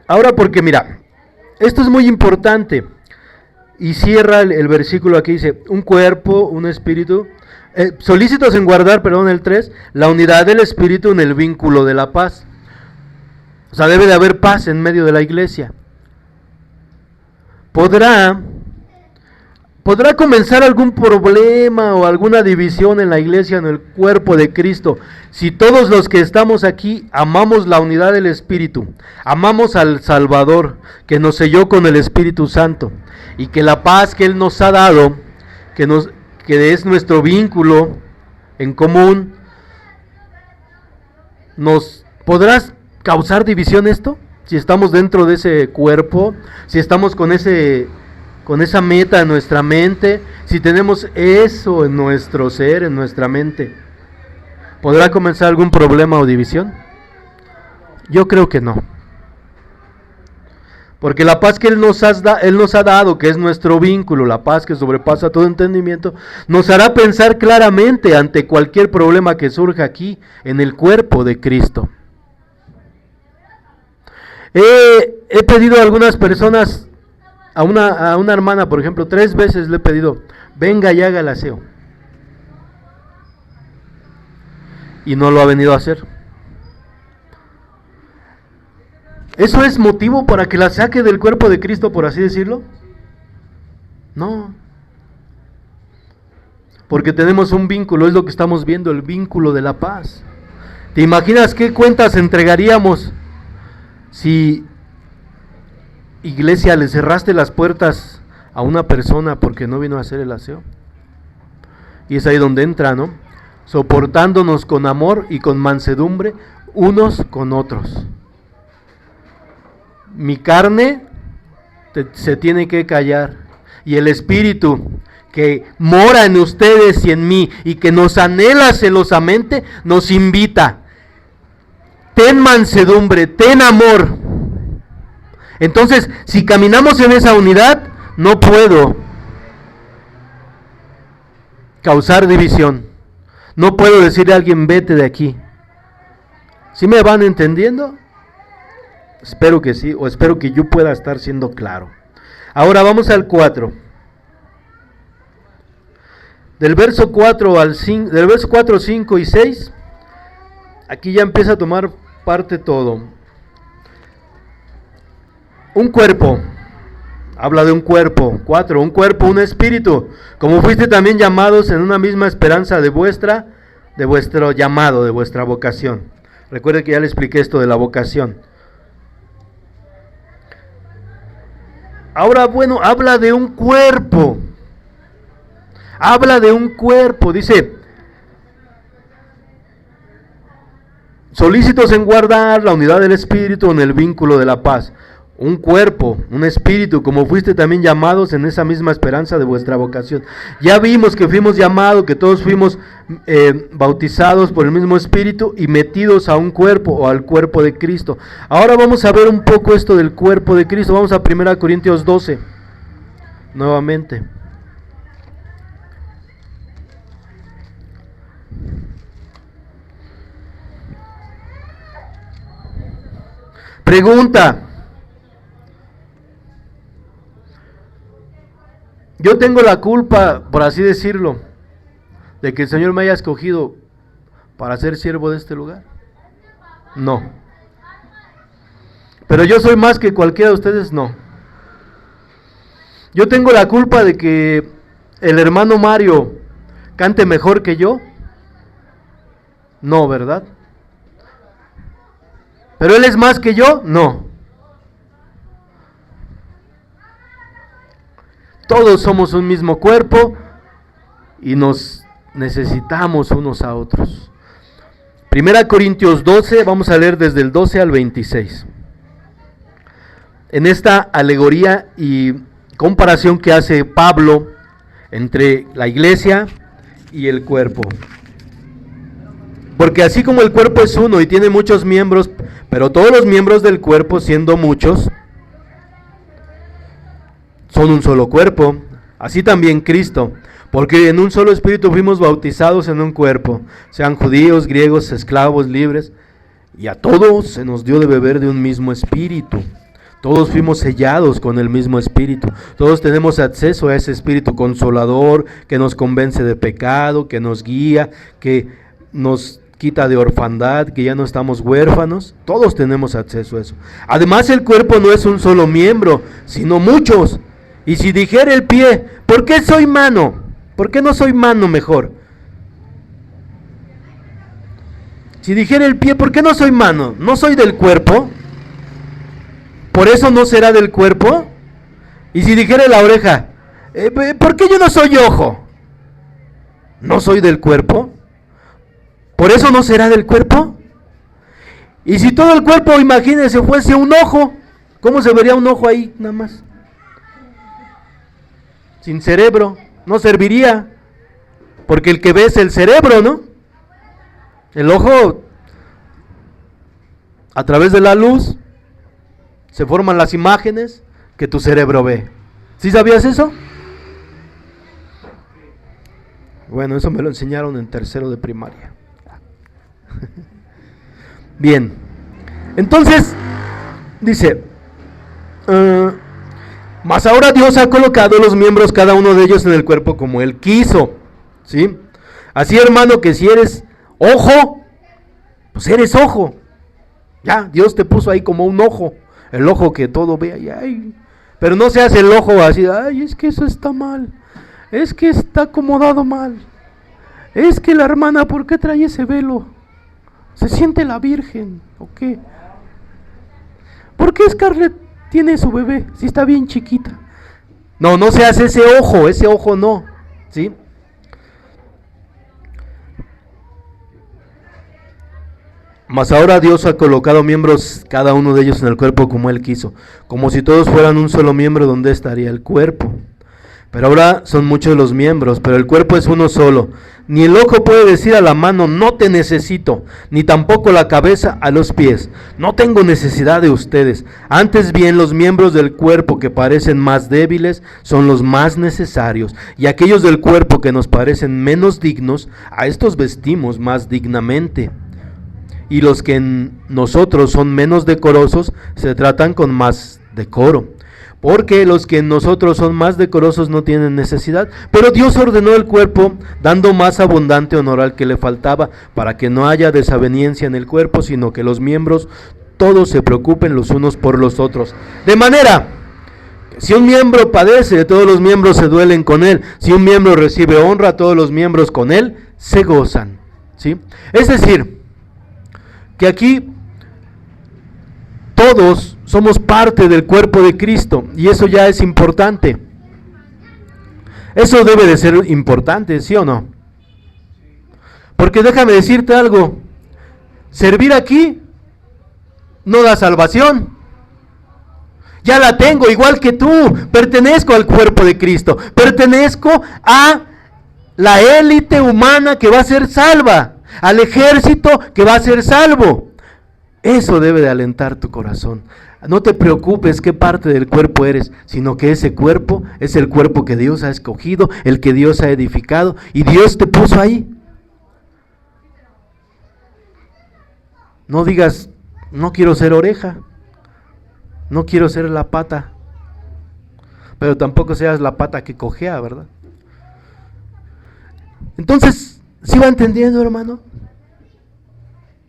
Ahora porque mira, esto es muy importante. Y cierra el versículo aquí, dice, un cuerpo, un espíritu. Solícitos en guardar, el 3, la unidad del espíritu en el vínculo de la paz. O sea, debe de haber paz en medio de la iglesia. ¿Podrá comenzar algún problema o alguna división en la iglesia, en el cuerpo de Cristo, si todos los que estamos aquí amamos la unidad del Espíritu, amamos al Salvador, que nos selló con el Espíritu Santo, y que la paz que Él nos ha dado, que es nuestro vínculo en común, ¿nos podrás causar división esto? Si estamos dentro de ese cuerpo, si estamos con esa meta en nuestra mente, si tenemos eso en nuestro ser, en nuestra mente, ¿podrá comenzar algún problema o división? Yo creo que no. Porque la paz que Él nos ha dado, que es nuestro vínculo, la paz que sobrepasa todo entendimiento, nos hará pensar claramente ante cualquier problema que surja aquí, en el cuerpo de Cristo. He pedido a algunas personas, a una hermana, por ejemplo, 3 veces le he pedido, venga y haga el aseo. Y no lo ha venido a hacer. ¿Eso es motivo para que la saque del cuerpo de Cristo, por así decirlo? No. Porque tenemos un vínculo, es lo que estamos viendo, el vínculo de la paz. ¿Te imaginas qué cuentas entregaríamos si, iglesia, le cerraste las puertas a una persona porque no vino a hacer el aseo? Y es ahí donde entra, ¿no? Soportándonos con amor y con mansedumbre unos con otros. Mi carne se tiene que callar, y el Espíritu que mora en ustedes y en mí y que nos anhela celosamente nos invita: ten mansedumbre, ten amor. Entonces, si caminamos en esa unidad, no puedo causar división, no puedo decirle a alguien vete de aquí. ¿Sí me van entendiendo? Espero que sí, o espero que yo pueda estar siendo claro. Ahora vamos al 4. Del verso 4 al 5, del verso 4, 5 y 6, aquí ya empieza a tomar parte todo. Un cuerpo. Habla de un cuerpo. 4. Un cuerpo, un espíritu. Como fuiste también llamados en una misma esperanza de vuestro llamado, de vuestra vocación. Recuerde que ya le expliqué esto de la vocación. Ahora, bueno, habla de un cuerpo. Habla de un cuerpo. Dice, solícitos en guardar la unidad del espíritu en el vínculo de la paz. Un cuerpo, un espíritu, como fuiste también llamados en esa misma esperanza de vuestra vocación. Ya vimos que fuimos llamados, que todos fuimos bautizados por el mismo espíritu y metidos a un cuerpo o al cuerpo de Cristo. Ahora vamos a ver un poco esto del cuerpo de Cristo. Vamos a 1 Corintios 12, nuevamente. Pregunta. Yo tengo la culpa, por así decirlo, de que el Señor me haya escogido para ser siervo de este lugar. No. Pero yo soy más que cualquiera de ustedes, no. Yo tengo la culpa de que el hermano Mario cante mejor que yo. No, ¿verdad? Pero él es más que yo, no. Todos somos un mismo cuerpo y nos necesitamos unos a otros. 1 Corintios 12, vamos a leer desde el 12 al 26. En esta alegoría y comparación que hace Pablo entre la iglesia y el cuerpo. Porque así como el cuerpo es uno y tiene muchos miembros, pero todos los miembros del cuerpo, siendo muchos, son un solo cuerpo, así también Cristo, porque en un solo espíritu fuimos bautizados en un cuerpo, sean judíos, griegos, esclavos, libres, y a todos se nos dio de beber de un mismo espíritu. Todos fuimos sellados con el mismo espíritu, todos tenemos acceso a ese espíritu consolador que nos convence de pecado, que nos guía, que nos quita de orfandad, que ya no estamos huérfanos. Todos tenemos acceso a eso. Además, el cuerpo no es un solo miembro, sino muchos. Y si dijera el pie, ¿por qué soy mano? ¿Por qué no soy mano mejor? Si dijera el pie, ¿por qué no soy mano? ¿No soy del cuerpo? ¿Por eso no será del cuerpo? Y si dijera la oreja, ¿por qué yo no soy ojo? ¿No soy del cuerpo? ¿Por eso no será del cuerpo? Y si todo el cuerpo, imagínense, fuese un ojo, ¿cómo se vería un ojo ahí nada más? Sin cerebro, no serviría, porque el que ve es el cerebro, ¿no? El ojo, a través de la luz, se forman las imágenes que tu cerebro ve. ¿Sí sabías eso? Bueno, eso me lo enseñaron en tercero de primaria. Bien, entonces, dice... mas ahora Dios ha colocado los miembros, cada uno de ellos, en el cuerpo como Él quiso, ¿sí? Así, hermano, que si eres ojo, pues eres ojo. Ya, Dios te puso ahí como un ojo, el ojo que todo ve ahí, ay. Pero no seas el ojo así, ay, es que eso está mal, es que está acomodado mal, es que la hermana, ¿por qué trae ese velo? ¿Se siente la virgen o qué? ¿Por qué Scarlett tiene su bebé si está bien chiquita? No, no seas ese ojo no, ¿sí? Mas ahora Dios ha colocado miembros, cada uno de ellos, en el cuerpo como Él quiso, como si todos fueran un solo miembro. ¿Dónde estaría el cuerpo? Pero ahora son muchos los miembros, pero el cuerpo es uno solo. Ni el ojo puede decir a la mano, no te necesito, ni tampoco la cabeza a los pies, no tengo necesidad de ustedes. Antes bien, los miembros del cuerpo que parecen más débiles son los más necesarios, y aquellos del cuerpo que nos parecen menos dignos, a estos vestimos más dignamente. Y los que en nosotros son menos decorosos, se tratan con más decoro. Porque los que en nosotros son más decorosos no tienen necesidad, pero Dios ordenó el cuerpo, dando más abundante honor al que le faltaba, para que no haya desaveniencia en el cuerpo, sino que los miembros todos se preocupen los unos por los otros. De manera, si un miembro padece, todos los miembros se duelen con él. Si un miembro recibe honra, todos los miembros con él se gozan. ¿Sí? Es decir, que aquí todos somos parte del cuerpo de Cristo, y eso ya es importante. Eso debe de ser importante, ¿sí o no? Porque déjame decirte algo, servir aquí no da salvación. Ya la tengo, igual que tú, pertenezco al cuerpo de Cristo, pertenezco a la élite humana que va a ser salva, al ejército que va a ser salvo. Eso debe de alentar tu corazón. No te preocupes qué parte del cuerpo eres, sino que ese cuerpo es el cuerpo que Dios ha escogido, el que Dios ha edificado, y Dios te puso ahí. No digas, no quiero ser oreja, no quiero ser la pata, pero tampoco seas la pata que cojea, ¿verdad? Entonces, ¿sí va entendiendo, hermano?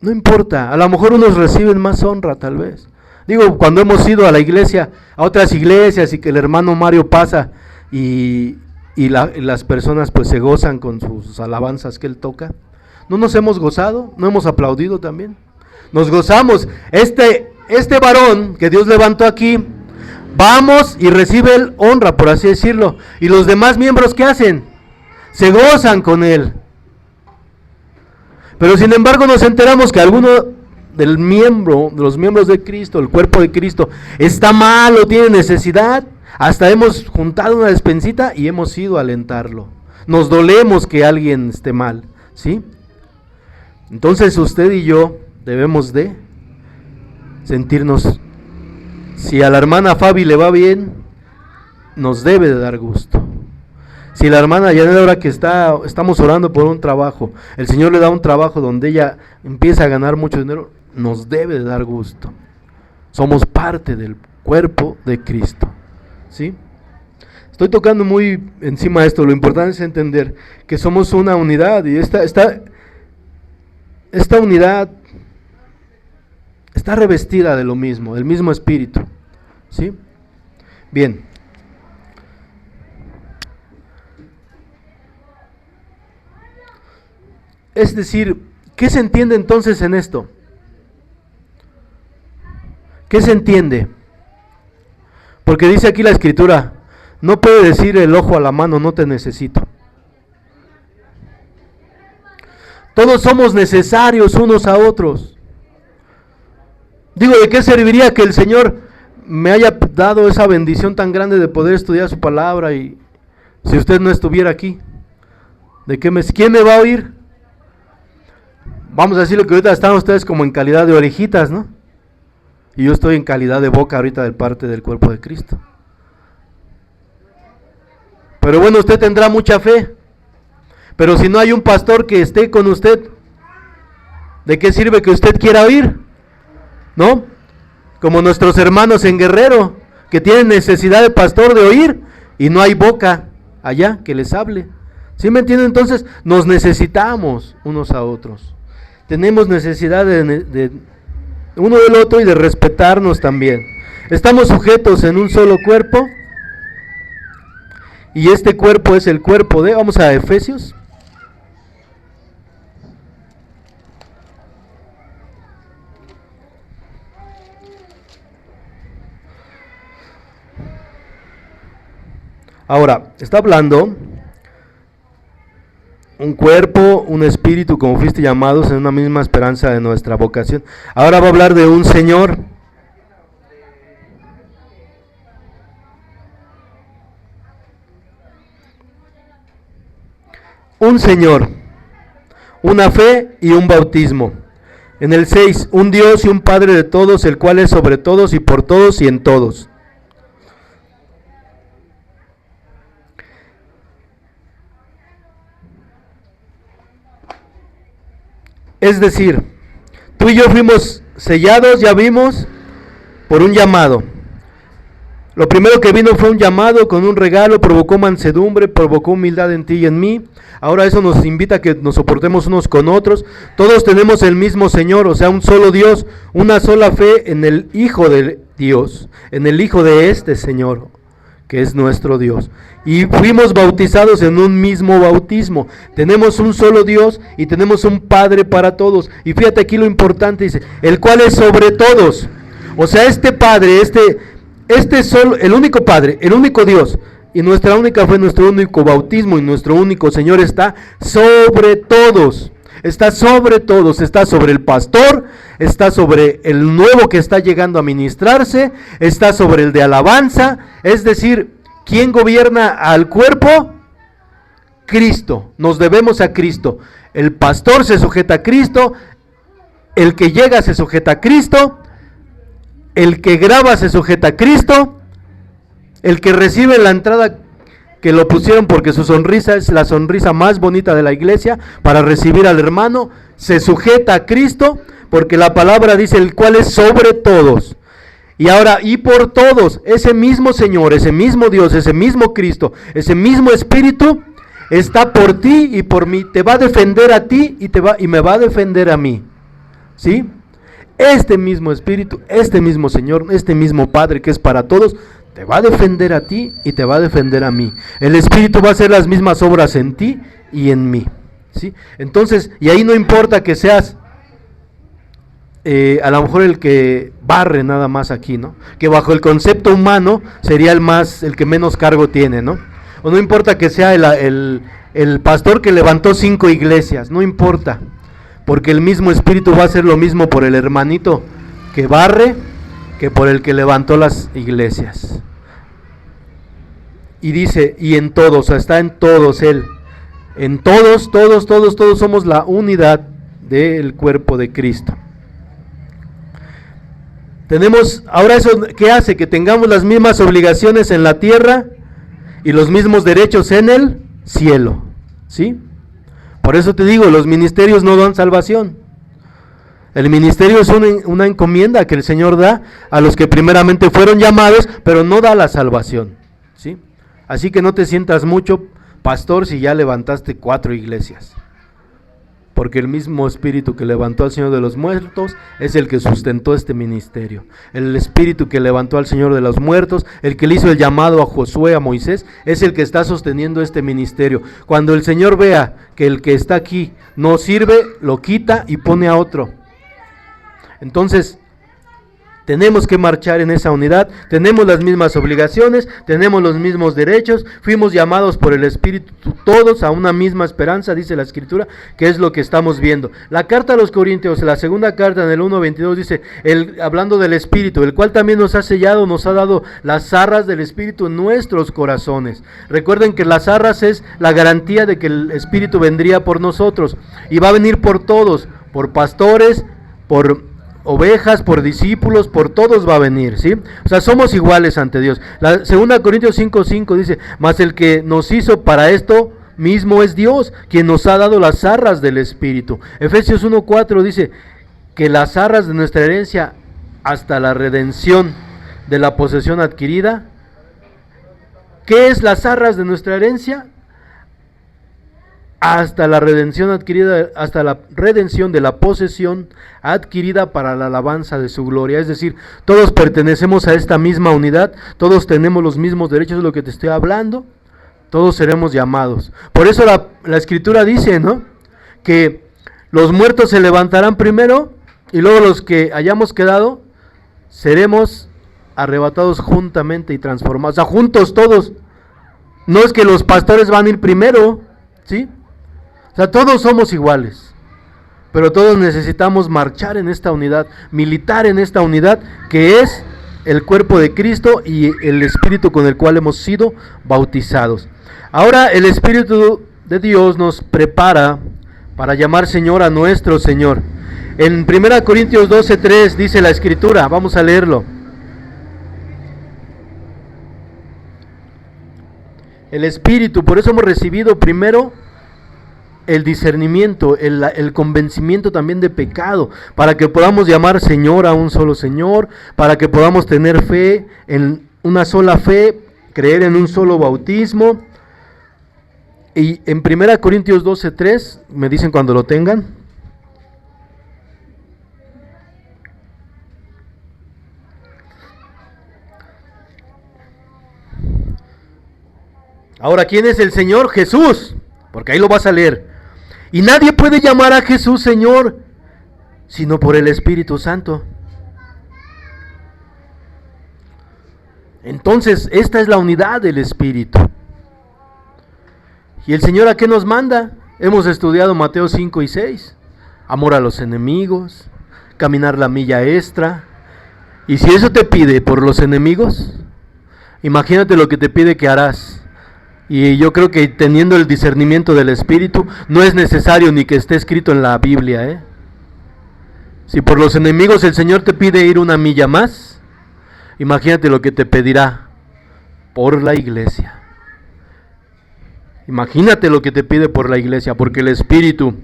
No importa, a lo mejor unos reciben más honra, tal vez. Digo, cuando hemos ido a la iglesia, a otras iglesias, y que el hermano Mario pasa y las personas pues se gozan con sus alabanzas que él toca, ¿no nos hemos gozado? ¿No hemos aplaudido también? Nos gozamos. Este varón que Dios levantó aquí, vamos y recibe el honra, por así decirlo. Y los demás miembros, ¿qué hacen? Se gozan con él. Pero sin embargo nos enteramos que alguno de los miembros de Cristo, el cuerpo de Cristo, está mal o tiene necesidad. Hasta hemos juntado una despensita y hemos ido a alentarlo. Nos dolemos que alguien esté mal, ¿sí? Entonces usted y yo debemos de sentirnos, si a la hermana Fabi le va bien, nos debe de dar gusto. Si la hermana Janet, ahora que estamos orando por un trabajo, el Señor le da un trabajo donde ella empieza a ganar mucho dinero, nos debe de dar gusto. Somos parte del cuerpo de Cristo, ¿sí? Estoy tocando muy encima de esto. Lo importante es entender que somos una unidad, y esta unidad está revestida de lo mismo, del mismo espíritu, ¿sí? Bien. Es decir, ¿qué se entiende entonces en esto? ¿Qué se entiende? Porque dice aquí la Escritura, no puede decir el ojo a la mano, no te necesito. Todos somos necesarios unos a otros. Digo, ¿de qué serviría que el Señor me haya dado esa bendición tan grande de poder estudiar su palabra, y si usted no estuviera aquí? ¿Quién me va a oír? Vamos a decirlo que ahorita están ustedes como en calidad de orejitas, ¿no? Y yo estoy en calidad de boca ahorita de parte del cuerpo de Cristo. Pero bueno, usted tendrá mucha fe, pero si no hay un pastor que esté con usted, ¿de qué sirve que usted quiera oír? ¿No? Como nuestros hermanos en Guerrero, que tienen necesidad de pastor de oír, y no hay boca allá que les hable. ¿Sí me entienden? Entonces nos necesitamos unos a otros. Tenemos necesidad de uno del otro y de respetarnos también. Estamos sujetos en un solo cuerpo, y este cuerpo es el cuerpo de, vamos a Efesios. Ahora, está hablando un cuerpo, un espíritu, como fuiste llamados en una misma esperanza de nuestra vocación. Ahora va a hablar de un Señor. Un Señor, una fe y un bautismo. En el 6, un Dios y un Padre de todos, el cual es sobre todos y por todos y en todos. Es decir, tú y yo fuimos sellados, ya vimos, por un llamado. Lo primero que vino fue un llamado con un regalo, provocó mansedumbre, provocó humildad en ti y en mí. Ahora eso nos invita a que nos soportemos unos con otros. Todos tenemos el mismo Señor, o sea, un solo Dios, una sola fe en el Hijo de Dios, en el Hijo de este Señor, que es nuestro Dios. Y fuimos bautizados en un mismo bautismo. Tenemos un solo Dios y tenemos un Padre para todos. Y fíjate aquí lo importante, dice, el cual es sobre todos. O sea, este Padre, este solo, el único Padre, el único Dios, y nuestra única fe, nuestro único bautismo y nuestro único Señor está sobre todos. Está sobre todos, está sobre el pastor, está sobre el nuevo que está llegando a ministrarse, está sobre el de alabanza. Es decir, ¿quién gobierna al cuerpo? Cristo. Nos debemos a Cristo. El pastor se sujeta a Cristo, el que llega se sujeta a Cristo, el que graba se sujeta a Cristo, el que recibe la entrada que lo pusieron porque su sonrisa es la sonrisa más bonita de la iglesia para recibir al hermano, se sujeta a Cristo, porque la palabra dice el cual es sobre todos. Y ahora, y por todos, ese mismo Señor, ese mismo Dios, ese mismo Cristo, ese mismo Espíritu está por ti y por mí, te va a defender a ti y me va a defender a mí. ¿Sí? Este mismo Espíritu, este mismo Señor, este mismo Padre que es para todos, te va a defender a ti y te va a defender a mí. El Espíritu va a hacer las mismas obras en ti y en mí. ¿Sí? Entonces, y ahí no importa que seas a lo mejor el que barre nada más aquí, ¿no? Que bajo el concepto humano sería el que menos cargo tiene, ¿no? O no importa que sea el pastor que levantó 5 iglesias, no importa. Porque el mismo Espíritu va a hacer lo mismo por el hermanito que barre que por el que levantó las iglesias. Y dice, y en todos, o sea, está en todos Él. En todos somos la unidad del cuerpo de Cristo. Tenemos, ahora eso, ¿qué hace? Que tengamos las mismas obligaciones en la tierra y los mismos derechos en el cielo. ¿Sí? Por eso te digo, los ministerios no dan salvación. El ministerio es una encomienda que el Señor da a los que primeramente fueron llamados, pero no da la salvación. ¿Sí? Así que no te sientas mucho, pastor, si ya levantaste 4 iglesias. Porque el mismo Espíritu que levantó al Señor de los muertos es el que sustentó este ministerio. El Espíritu que levantó al Señor de los muertos, el que le hizo el llamado a Josué, a Moisés, es el que está sosteniendo este ministerio. Cuando el Señor vea que el que está aquí no sirve, lo quita y pone a otro. Entonces, tenemos que marchar en esa unidad, tenemos las mismas obligaciones, tenemos los mismos derechos, fuimos llamados por el Espíritu todos a una misma esperanza, dice la Escritura, que es lo que estamos viendo. La carta a los Corintios, la segunda carta en el 1:22 dice, hablando del Espíritu, el cual también nos ha sellado, nos ha dado las arras del Espíritu en nuestros corazones. Recuerden que las arras es la garantía de que el Espíritu vendría por nosotros, y va a venir por todos, por pastores, por ovejas, por discípulos, por todos va a venir, ¿sí? O sea, somos iguales ante Dios. La 2 Corintios 5:5 dice, mas el que nos hizo para esto mismo es Dios, quien nos ha dado las arras del Espíritu. Efesios 1:4 dice, que las arras de nuestra herencia hasta la redención de la posesión adquirida. ¿Qué es las arras de nuestra herencia? Hasta la redención adquirida, hasta la redención de la posesión adquirida para la alabanza de su gloria. Es decir, todos pertenecemos a esta misma unidad, todos tenemos los mismos derechos, de lo que te estoy hablando, todos seremos llamados. Por eso la Escritura dice, ¿no?, que los muertos se levantarán primero y luego los que hayamos quedado seremos arrebatados juntamente y transformados. O sea, juntos todos. No es que los pastores van a ir primero, ¿sí? O sea, todos somos iguales, pero todos necesitamos marchar en esta unidad, militar en esta unidad que es el cuerpo de Cristo y el Espíritu con el cual hemos sido bautizados. Ahora el Espíritu de Dios nos prepara para llamar Señor a nuestro Señor. En 1 Corintios 12:3 dice la Escritura, vamos a leerlo. El Espíritu, por eso hemos recibido primero el discernimiento, el convencimiento también de pecado, para que podamos llamar Señor a un solo Señor, para que podamos tener fe en una sola fe, creer en un solo bautismo. Y en 1 Corintios 12:3, me dicen cuando lo tengan. Ahora, ¿quién es el Señor? Jesús, porque ahí lo vas a leer. Y nadie puede llamar a Jesús Señor, sino por el Espíritu Santo. Entonces, esta es la unidad del Espíritu. ¿Y el Señor a qué nos manda? Hemos estudiado Mateo 5 y 6. Amor a los enemigos, caminar la milla extra. Y si eso te pide por los enemigos, imagínate lo que te pide que harás. Y yo creo que teniendo el discernimiento del Espíritu, no es necesario ni que esté escrito en la Biblia, Si por los enemigos el Señor te pide ir una milla más, imagínate lo que te pedirá por la iglesia. Imagínate lo que te pide por la iglesia, porque el Espíritu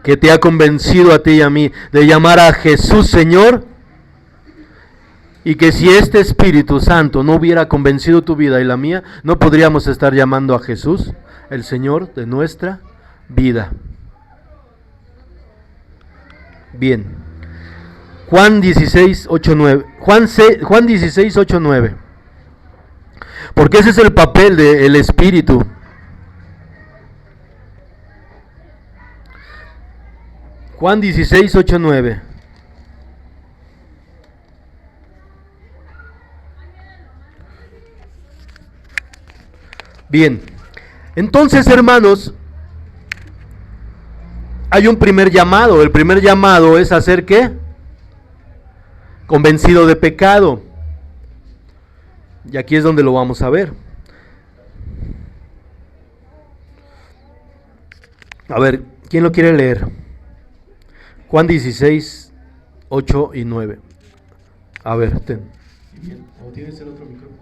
que te ha convencido a ti y a mí de llamar a Jesús Señor, y que si este Espíritu Santo no hubiera convencido tu vida y la mía, no podríamos estar llamando a Jesús el Señor de nuestra vida. Bien. Juan 16:8-9. Juan 16:8-9. Porque ese es el papel del Espíritu. Juan 16:8-9. Bien, entonces hermanos, hay un primer llamado. El primer llamado es hacer ¿qué? Convencido de pecado. Y aquí es donde lo vamos a ver. A ver, ¿quién lo quiere leer? Juan 16:8 y 9. A ver, ten. ¿O tienes el otro micrófono?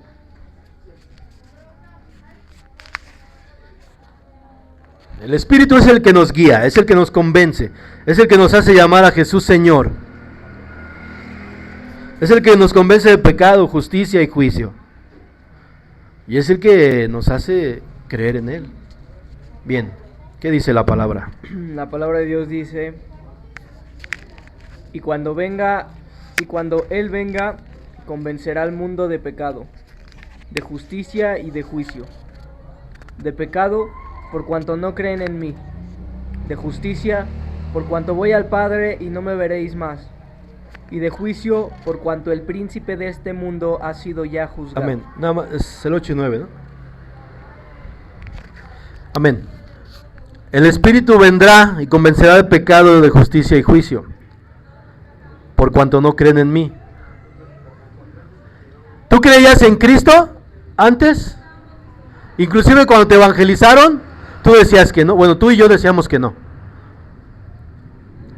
El Espíritu es el que nos guía, es el que nos convence, es el que nos hace llamar a Jesús Señor. Es el que nos convence de pecado, justicia y juicio. Y es el que nos hace creer en Él. Bien, ¿qué dice la palabra? La palabra de Dios dice: y cuando Él venga, convencerá al mundo de pecado, de justicia y de juicio. De pecado, por cuanto no creen en mí; de justicia, por cuanto voy al Padre y no me veréis más; y de juicio, por cuanto el príncipe de este mundo ha sido ya juzgado. Amén. Nada más, es el 8 y 9, ¿no? Amén. El Espíritu vendrá y convencerá de pecado, de justicia y juicio, por cuanto no creen en mí. ¿Tú creías en Cristo antes? Inclusive cuando te evangelizaron, tú decías que no. Bueno, tú y yo decíamos que no.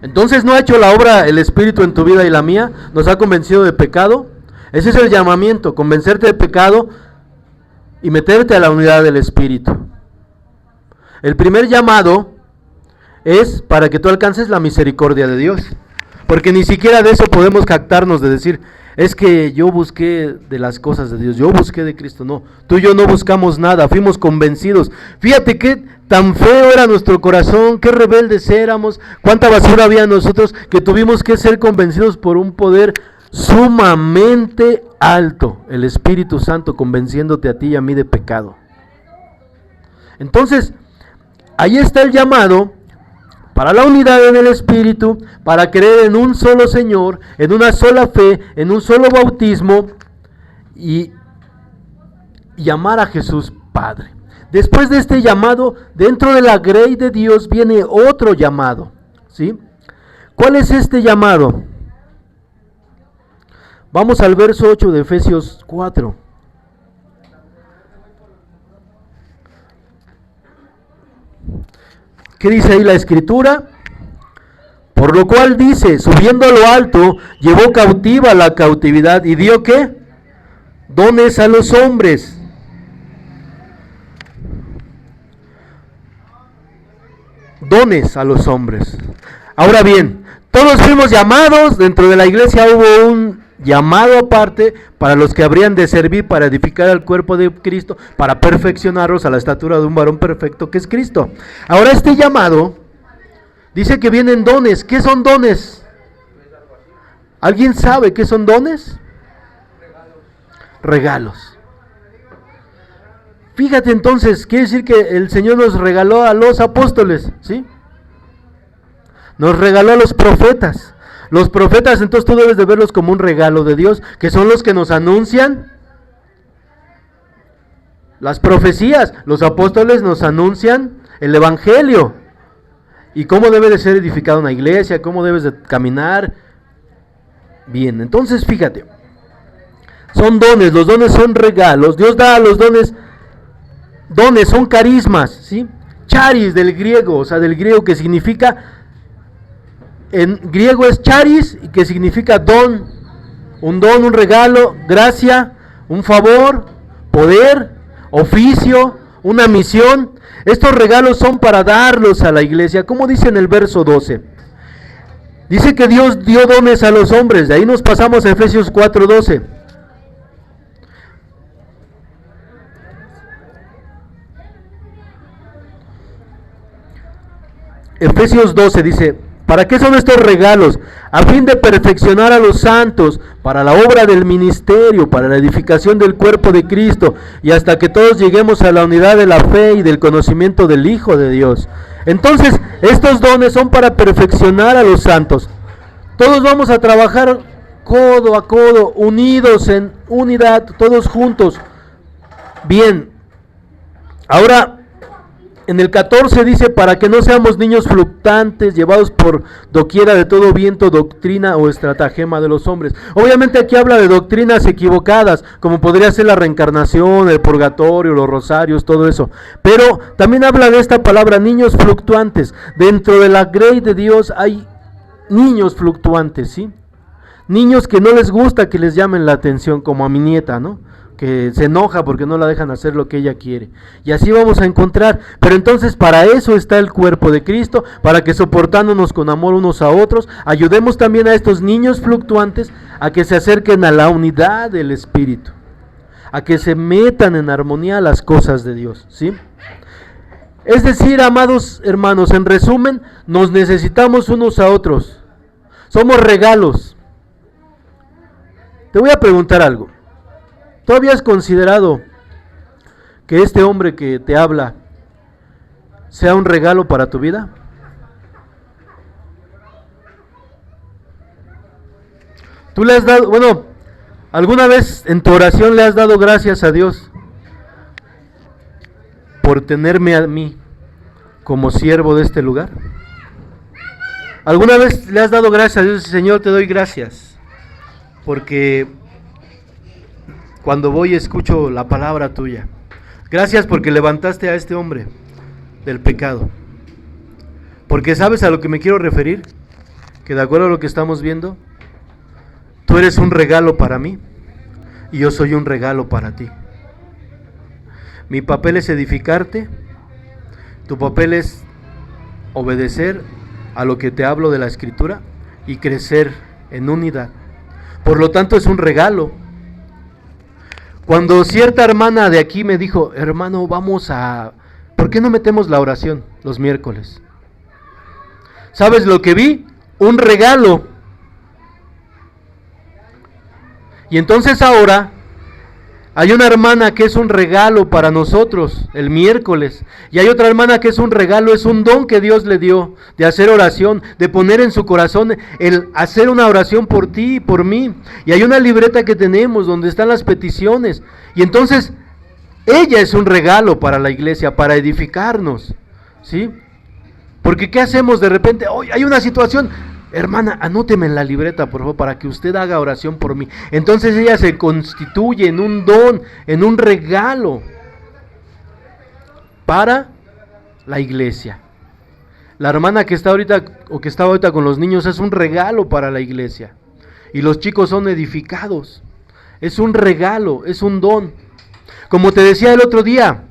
Entonces, ¿no ha hecho la obra el Espíritu en tu vida y la mía? ¿Nos ha convencido de pecado? Ese es el llamamiento, convencerte de pecado y meterte a la unidad del Espíritu. El primer llamado es para que tú alcances la misericordia de Dios. Porque ni siquiera de eso podemos jactarnos de decir, es que yo busqué de las cosas de Dios, yo busqué de Cristo. No, tú y yo no buscamos nada, fuimos convencidos. Fíjate qué tan feo era nuestro corazón, qué rebeldes éramos, cuánta basura había en nosotros, que tuvimos que ser convencidos por un poder sumamente alto, el Espíritu Santo convenciéndote a ti y a mí de pecado. Entonces, ahí está el llamado para la unidad en el Espíritu, para creer en un solo Señor, en una sola fe, en un solo bautismo y llamar a Jesús Padre. Después de este llamado, dentro de la grey de Dios viene otro llamado, ¿sí? ¿Cuál es este llamado? Vamos al verso 8 de Efesios 4. ¿Qué dice ahí la Escritura? Por lo cual dice, subiendo a lo alto, llevó cautiva la cautividad y dio ¿qué? Dones a los hombres. Dones a los hombres. Ahora bien, todos fuimos llamados, dentro de la iglesia hubo un llamado aparte para los que habrían de servir para edificar al cuerpo de Cristo, para perfeccionarlos a la estatura de un varón perfecto que es Cristo. Ahora este llamado dice que vienen dones. ¿Qué son dones? ¿Alguien sabe qué son dones? Regalos. Fíjate entonces, quiere decir que el Señor nos regaló a los apóstoles, ¿sí? Nos regaló a los profetas. Los profetas, entonces tú debes de verlos como un regalo de Dios, que son los que nos anuncian las profecías. Los apóstoles nos anuncian el evangelio y cómo debe de ser edificada una iglesia, cómo debes de caminar. Bien, entonces fíjate, son dones, los dones son regalos. Dios da a los dones, dones son carismas, ¿sí? Charis del griego, o sea, del griego que significa, en griego es charis, que significa don, un regalo, gracia, un favor, poder, oficio, una misión. Estos regalos son para darlos a la iglesia, como dice en el verso 12. Dice que Dios dio dones a los hombres, de ahí nos pasamos a Efesios 4:12. Efesios 12 dice: ¿para qué son estos regalos? A fin de perfeccionar a los santos para la obra del ministerio, para la edificación del cuerpo de Cristo, y hasta que todos lleguemos a la unidad de la fe y del conocimiento del Hijo de Dios. Entonces, estos dones son para perfeccionar a los santos. Todos vamos a trabajar codo a codo, unidos en unidad, todos juntos. Bien, ahora en el 14 dice: para que no seamos niños fluctuantes, llevados por doquiera de todo viento, doctrina o estratagema de los hombres. Obviamente aquí habla de doctrinas equivocadas, como podría ser la reencarnación, el purgatorio, los rosarios, todo eso. Pero también habla de esta palabra, niños fluctuantes. Dentro de la grey de Dios hay niños fluctuantes, ¿sí? Niños que no les gusta que les llamen la atención, como a mi nieta, ¿no? Que se enoja porque no la dejan hacer lo que ella quiere. Y así vamos a encontrar. Pero entonces para eso está el cuerpo de Cristo, para que soportándonos con amor unos a otros, ayudemos también a estos niños fluctuantes a que se acerquen a la unidad del Espíritu, a que se metan en armonía a las cosas de Dios, ¿sí? Es decir, amados hermanos, en resumen, nos necesitamos unos a otros. Somos regalos. Te voy a preguntar algo. ¿Tú habías considerado que este hombre que te habla sea un regalo para tu vida? ¿Tú le has dado, alguna vez en tu oración le has dado gracias a Dios por tenerme a mí como siervo de este lugar? ¿Alguna vez le has dado gracias a Dios? Señor, te doy gracias porque cuando voy escucho la palabra tuya. Gracias porque levantaste a este hombre del pecado. Porque ¿sabes a lo que me quiero referir? Que de acuerdo a lo que estamos viendo, tú eres un regalo para mí y yo soy un regalo para ti. Mi papel es edificarte, tu papel es obedecer a lo que te hablo de la Escritura y crecer en unidad. Por lo tanto, es un regalo. Cuando cierta hermana de aquí me dijo: hermano, ¿por qué no metemos la oración los miércoles? ¿Sabes lo que vi? Un regalo. Y entonces ahora hay una hermana que es un regalo para nosotros el miércoles, y hay otra hermana que es un regalo, es un don que Dios le dio de hacer oración, de poner en su corazón el hacer una oración por ti y por mí. Y hay una libreta que tenemos donde están las peticiones, y entonces ella es un regalo para la iglesia, para edificarnos, ¿sí? Porque ¿qué hacemos de repente? Hoy hay una situación. Hermana, anóteme en la libreta, por favor, para que usted haga oración por mí. Entonces ella se constituye en un don, en un regalo para la iglesia. La hermana que está ahorita, o que estaba ahorita con los niños, es un regalo para la iglesia. Y los chicos son edificados. Es un regalo, es un don. Como te decía el otro día,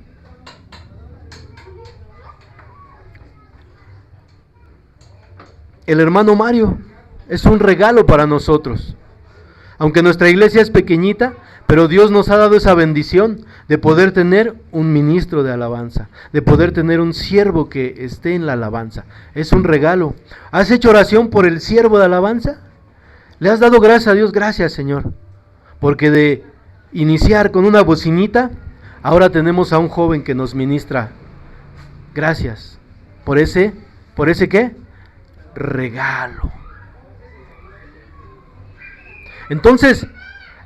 el hermano Mario es un regalo para nosotros. Aunque nuestra iglesia es pequeñita, pero Dios nos ha dado esa bendición de poder tener un ministro de alabanza, de poder tener un siervo que esté en la alabanza. Es un regalo. ¿Has hecho oración por el siervo de alabanza? ¿Le has dado gracias a Dios? Gracias, Señor. Porque de iniciar con una bocinita, ahora tenemos a un joven que nos ministra. Gracias. ¿Por ese qué? Regalo. Entonces,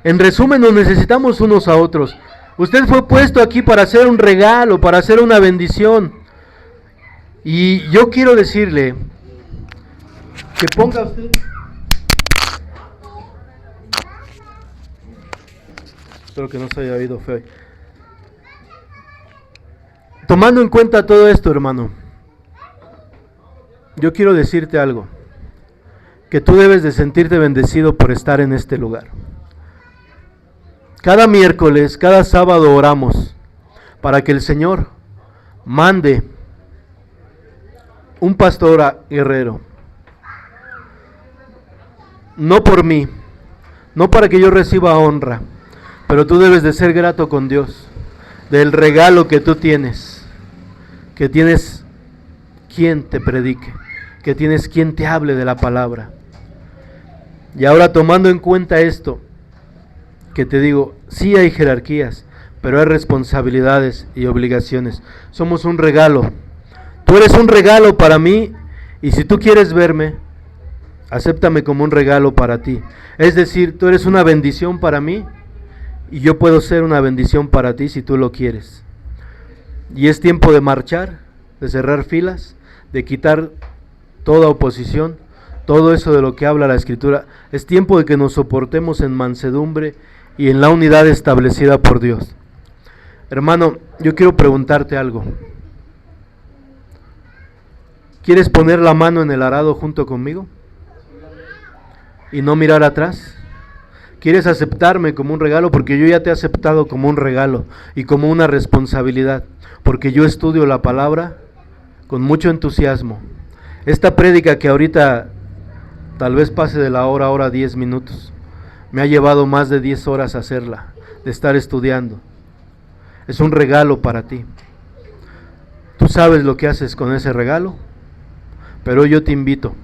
en resumen, nos necesitamos unos a otros. Usted fue puesto aquí para hacer un regalo, para hacer una bendición. Y yo quiero decirle que ponga usted... Espero que no se haya oído feo. Tomando en cuenta todo esto, hermano, yo quiero decirte algo, que tú debes de sentirte bendecido por estar en este lugar. Cada miércoles, cada sábado oramos para que el Señor mande un pastor guerrero. No por mí, no para que yo reciba honra, pero tú debes de ser grato con Dios del regalo que tú tienes, que tienes quien te predique, que tienes quien te hable de la palabra. Y ahora, tomando en cuenta esto, que te digo, sí hay jerarquías, pero hay responsabilidades y obligaciones. Somos un regalo. Tú eres un regalo para mí, y si tú quieres verme, acéptame como un regalo para ti. Es decir, tú eres una bendición para mí, y yo puedo ser una bendición para ti si tú lo quieres. Y es tiempo de marchar, de cerrar filas, de quitar toda oposición, todo eso de lo que habla la Escritura. Es tiempo de que nos soportemos en mansedumbre y en la unidad establecida por Dios. Hermano, yo quiero preguntarte algo. ¿Quieres poner la mano en el arado junto conmigo? ¿Y no mirar atrás? ¿Quieres aceptarme como un regalo? Porque yo ya te he aceptado como un regalo y como una responsabilidad, porque yo estudio la palabra con mucho entusiasmo. Esta prédica que ahorita tal vez pase de la hora 10 minutos, me ha llevado más de 10 horas hacerla, de estar estudiando. Es un regalo para ti. Tú sabes lo que haces con ese regalo, pero yo te invito.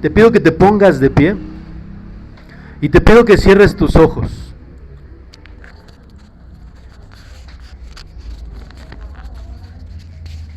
Te pido que te pongas de pie y te pido que cierres tus ojos.